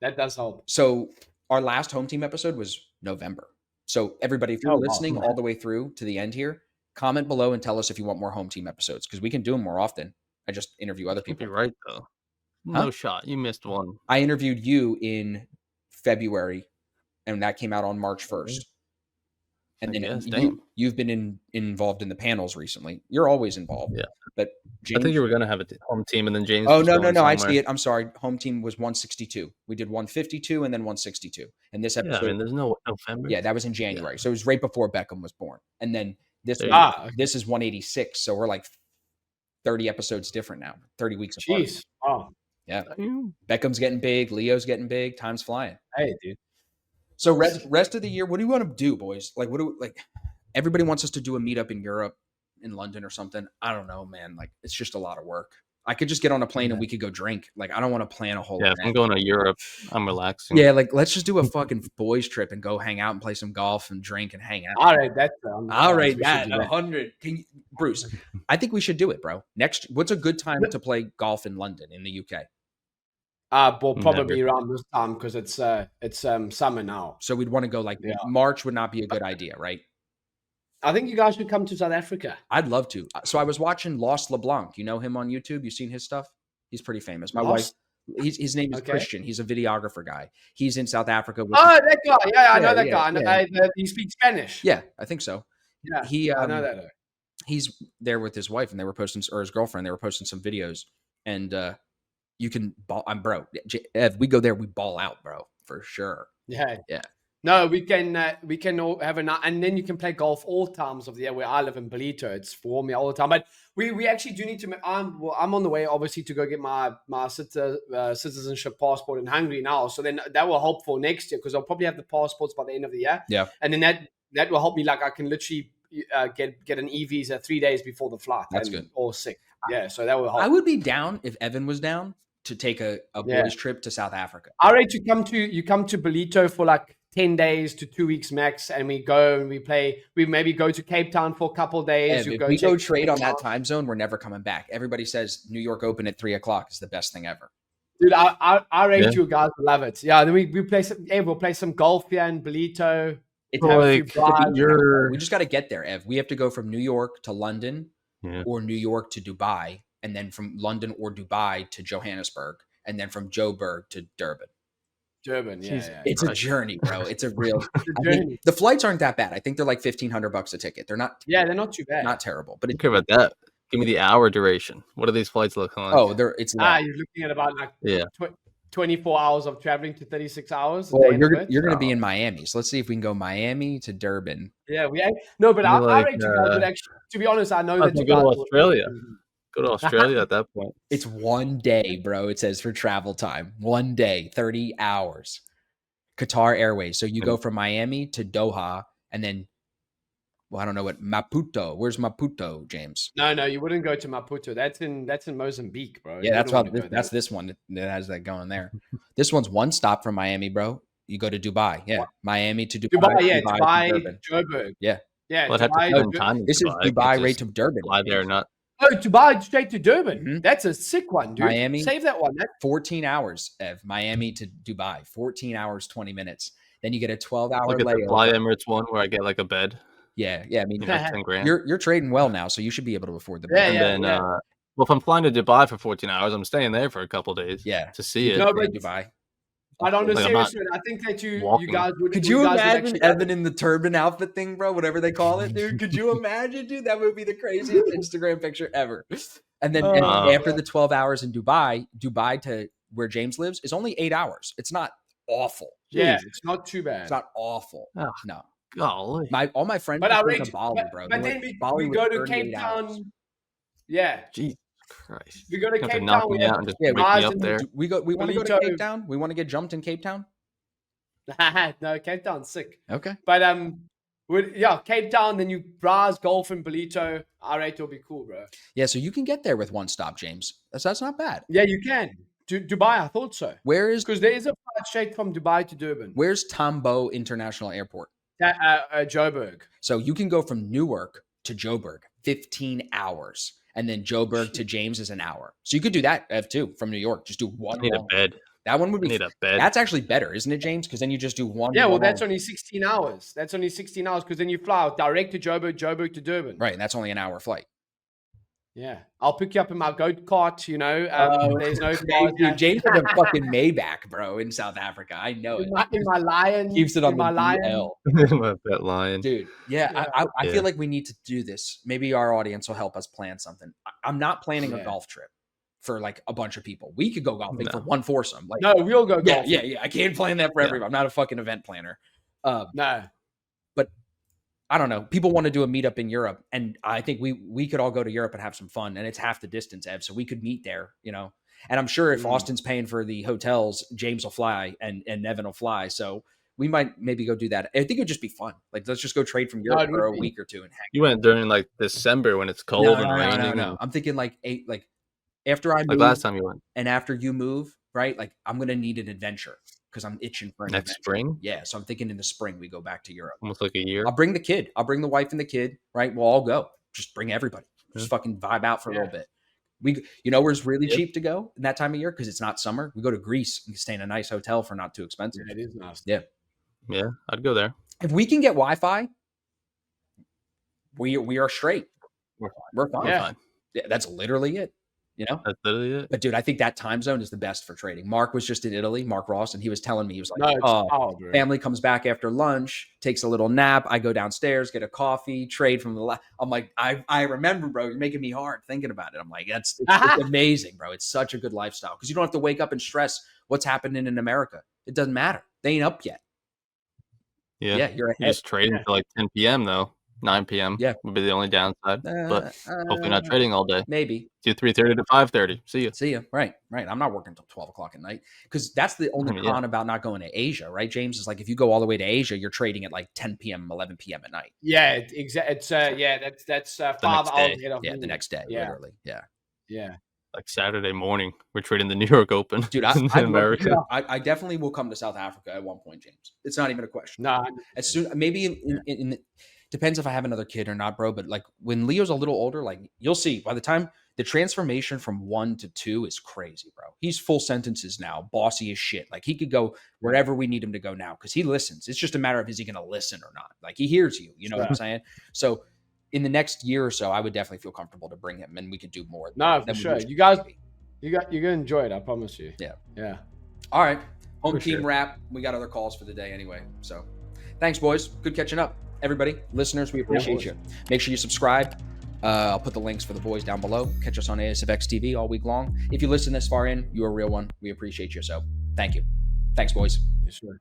That does help. So our last home team episode was November. So everybody, if you're listening all the way through to the end here, comment below and tell us if you want more home team episodes because we can do them more often. I just interview other people. You're right though. No shot. You missed one. I interviewed you in February and that came out on March 1st. And then you've been involved in the panels recently. You're always involved. Yeah. But I think you were gonna have a home team, and then James. Oh no! I see it. I'm sorry. Home team was 162. We did 152 and then 162. And this episode, I mean, there's no November. Yeah, that was in January, so it was right before Beckham was born. And then this this is 186. So we're like 30 episodes different now. 30 weeks apart. Jeez. Oh. Yeah. Beckham's getting big. Leo's getting big. Time's flying. Hey, dude. So rest of the year, what do you want to do, boys? Like, everybody wants us to do a meetup in Europe, in London or something. I don't know, man. Like, it's just a lot of work. I could just get on a plane and we could go drink. Like, I don't want to plan a whole. Yeah, if I'm going to Europe, I'm relaxing. Yeah, like let's just do a fucking boys trip and go hang out and play some golf and drink and hang out. All right, that's all right. That 100. Bruce, I think we should do it, bro. What's a good time to play golf in London in the UK? We'll probably around this time because it's summer now. So we'd want to go March would not be a good idea, right? I think you guys should come to South Africa. I'd love to. So I was watching Lost LeBlanc. You know him on YouTube? You seen his stuff? He's pretty famous. My wife, his name is Christian. He's a videographer guy. He's in South Africa. That guy. Yeah, I know that guy. He speaks Spanish. Yeah, I think so. Yeah, I know that. He's there with his wife, and they were posting, or his girlfriend. They were posting some videos, and you can ball. I'm bro. If we go there, we ball out, bro, for sure. Yeah. No, we can all have a night, and then you can play golf all times of the year. Where I live in Belito, it's for me all the time. But we actually do need to. I'm on the way, obviously, to go get my citizenship passport in Hungary now. So then that will help for next year because I'll probably have the passports by the end of the year. Yeah, and then that will help me. Like I can literally get an e-visa 3 days before the flight. That's good. Or sick. Yeah, so that will help. I would be down if Evan was down to take a boys trip to South Africa. All right, you come to Belito for like 10 days to 2 weeks max, and we go and we play. We maybe go to Cape Town for a couple of days. If we go trade on that time zone, we're never coming back. Everybody says New York Open at 3:00 is the best thing ever. Dude, I rate you guys love it. Yeah, then we play some. We'll play some golf here in Belito. We just got to get there, Ev. We have to go from New York to London or New York to Dubai, and then from London or Dubai to Johannesburg, and then from Joburg to Durban. It's a journey, bro. It's a real journey. The flights aren't that bad. I think they're like $1,500 a ticket. They're not. Yeah, they're not too bad. Not terrible, but I don't care about that. Give me the hour duration. What are these flights looking like? Oh, you're looking at about 24 hours of traveling to 36 hours. Well, you're going to be in Miami, so let's see if we can go Miami to Durban. Yeah, I rate you guys would actually. To be honest, I know that you go to Australia. Go to Australia at that point. It's 1 day, bro. It says for travel time. 1 day, 30 hours. Qatar Airways. So you go from Miami to Doha, and then, I don't know what Maputo. Where's Maputo, James? No, you wouldn't go to Maputo. That's in Mozambique, bro. Yeah, that's this one that has that going there. This one's one stop from Miami, bro. You go to Dubai. Yeah, Miami to Dubai. Dubai, Joburg. Yeah. This is Dubai right to Durban. Fly there, not. Oh, Dubai straight to Durban. Mm-hmm. That's a sick one, dude. Miami. Save that one. 14 hours, Ev. Miami to Dubai. 14 hours, 20 minutes. Then you get a 12-hour layover. The Fly Emirates one where I get like a bed. Yeah. I mean, 10 grand. You're trading well now, so you should be able to afford the bed. And then, well, if I'm flying to Dubai for 14 hours, I'm staying there for a couple of days. Yeah. To see it. No, but Dubai. I don't know. Seriously, I think that you guys would. Could you imagine Evan in the turban outfit thing, bro? Whatever they call it, dude. Could you imagine, dude? That would be the craziest Instagram picture ever. And then after the 12 hours in Dubai to where James lives is only 8 hours. It's not awful. Yeah, it's not too bad. It's not awful. Oh, no. Golly. All my friends go to Bali, bro. But then we go to Cape Town. Yeah. Jesus Christ. We go to Cape Town. We want to go to Cape Town. We want to get jumped in Cape Town. No, Cape Town's sick. Okay. But Cape Town, then you browse golf in Belito. All right, it'll be cool, bro. Yeah, so you can get there with one stop, James. That's not bad. Yeah, you can. To Dubai, I thought so. Because there is a flight straight from Dubai to Durban. Where's Tambo International Airport? Joburg. So you can go from Newark to Joburg, 15 hours. And then Joburg to James is an hour. So you could do that, too, from New York. Just do one. I need a bed. That one would be. I need a bed. That's actually better, isn't it, James? Because then you just do one. Yeah, well, that's only 16 hours. Because then you fly out direct to Joburg to Durban. Right, and that's only an hour flight. Yeah, I'll pick you up in my goat cart. You know, there's no dude, James has a fucking Maybach, bro, in South Africa. I know it. In my lion, keeps it on my lion. My pet lion, dude. Yeah, I feel like we need to do this. Maybe our audience will help us plan something. I'm not planning a golf trip for like a bunch of people. We could go golfing for one foursome. Like, no, we'll go golfing. Yeah. I can't plan that for everyone. I'm not a fucking event planner. No. But I don't know. People want to do a meetup in Europe, and I think we could all go to Europe and have some fun. And it's half the distance, Ev, so we could meet there, you know. And I'm sure if Austin's paying for the hotels, James will fly and Evan will fly. So we might maybe go do that. I think it would just be fun. Like, let's just go trade from Europe for a week or two and hang. You went during like December when it's cold and raining. No. I'm thinking like after I move, last time you went, and after you move, right? Like, I'm gonna need an adventure because I'm itching for an next adventure. spring. Yeah, so I'm thinking in the spring we go back to Europe. Almost like a year. I'll bring the kid. I'll bring the wife and the kid. Right? We'll all go. Just bring everybody. Just fucking vibe out for a little bit. You know where it's really cheap to go in that time of year because it's not summer. We go to Greece and stay in a nice hotel for not too expensive. Yeah, it is nice. Yeah, I'd go there. If we can get Wi-Fi, we are straight. We're fine. Yeah. That's literally it. You know, that's literally it. But dude, I think that time zone is the best for trading. Mark was just in Italy, Mark Ross, and he was telling me, he was like, family comes back after lunch, takes a little nap. I go downstairs, get a coffee, trade from the I'm like, I remember, bro, you're making me hard thinking about it. I'm like, it's amazing, bro. It's such a good lifestyle because you don't have to wake up and stress what's happening in America. It doesn't matter. They ain't up yet. Yeah, you're ahead. Just trading until like 10 p.m. though. 9 p.m. would be the only downside, but hopefully not trading all day. Maybe do 3:30 to 5:30. See you. Right. I'm not working until 12 o'clock at night because that's the only con about not going to Asia, right? James is like, if you go all the way to Asia, you're trading at like 10 p.m., 11 p.m. at night. Yeah, exactly. It's that's 5 hours ahead of the next day, literally. Yeah. Like Saturday morning, we're trading the New York Open. Dude, I definitely will come to South Africa at one point, James. It's not even a question. No, as soon maybe depends if I have another kid or not, bro. But like when Leo's a little older, like you'll see by the time the transformation from 1 to 2 is crazy, bro. He's full sentences now, bossy as shit. Like he could go wherever we need him to go now because he listens. It's just a matter of is he going to listen or not? Like he hears you, you know what I'm saying? So in the next year or so, I would definitely feel comfortable to bring him and we could do more. No, for sure. You guys, you're gonna enjoy it. I promise you. Yeah. All right. Home team wrap. We got other calls for the day anyway. So thanks, boys. Good catching up. Everybody, listeners, we appreciate you. Make sure you subscribe. I'll put the links for the boys down below. Catch us on ASFX TV all week long. If you listen this far in, you're a real one. We appreciate you. So thank you. Thanks, boys. Yes, sir.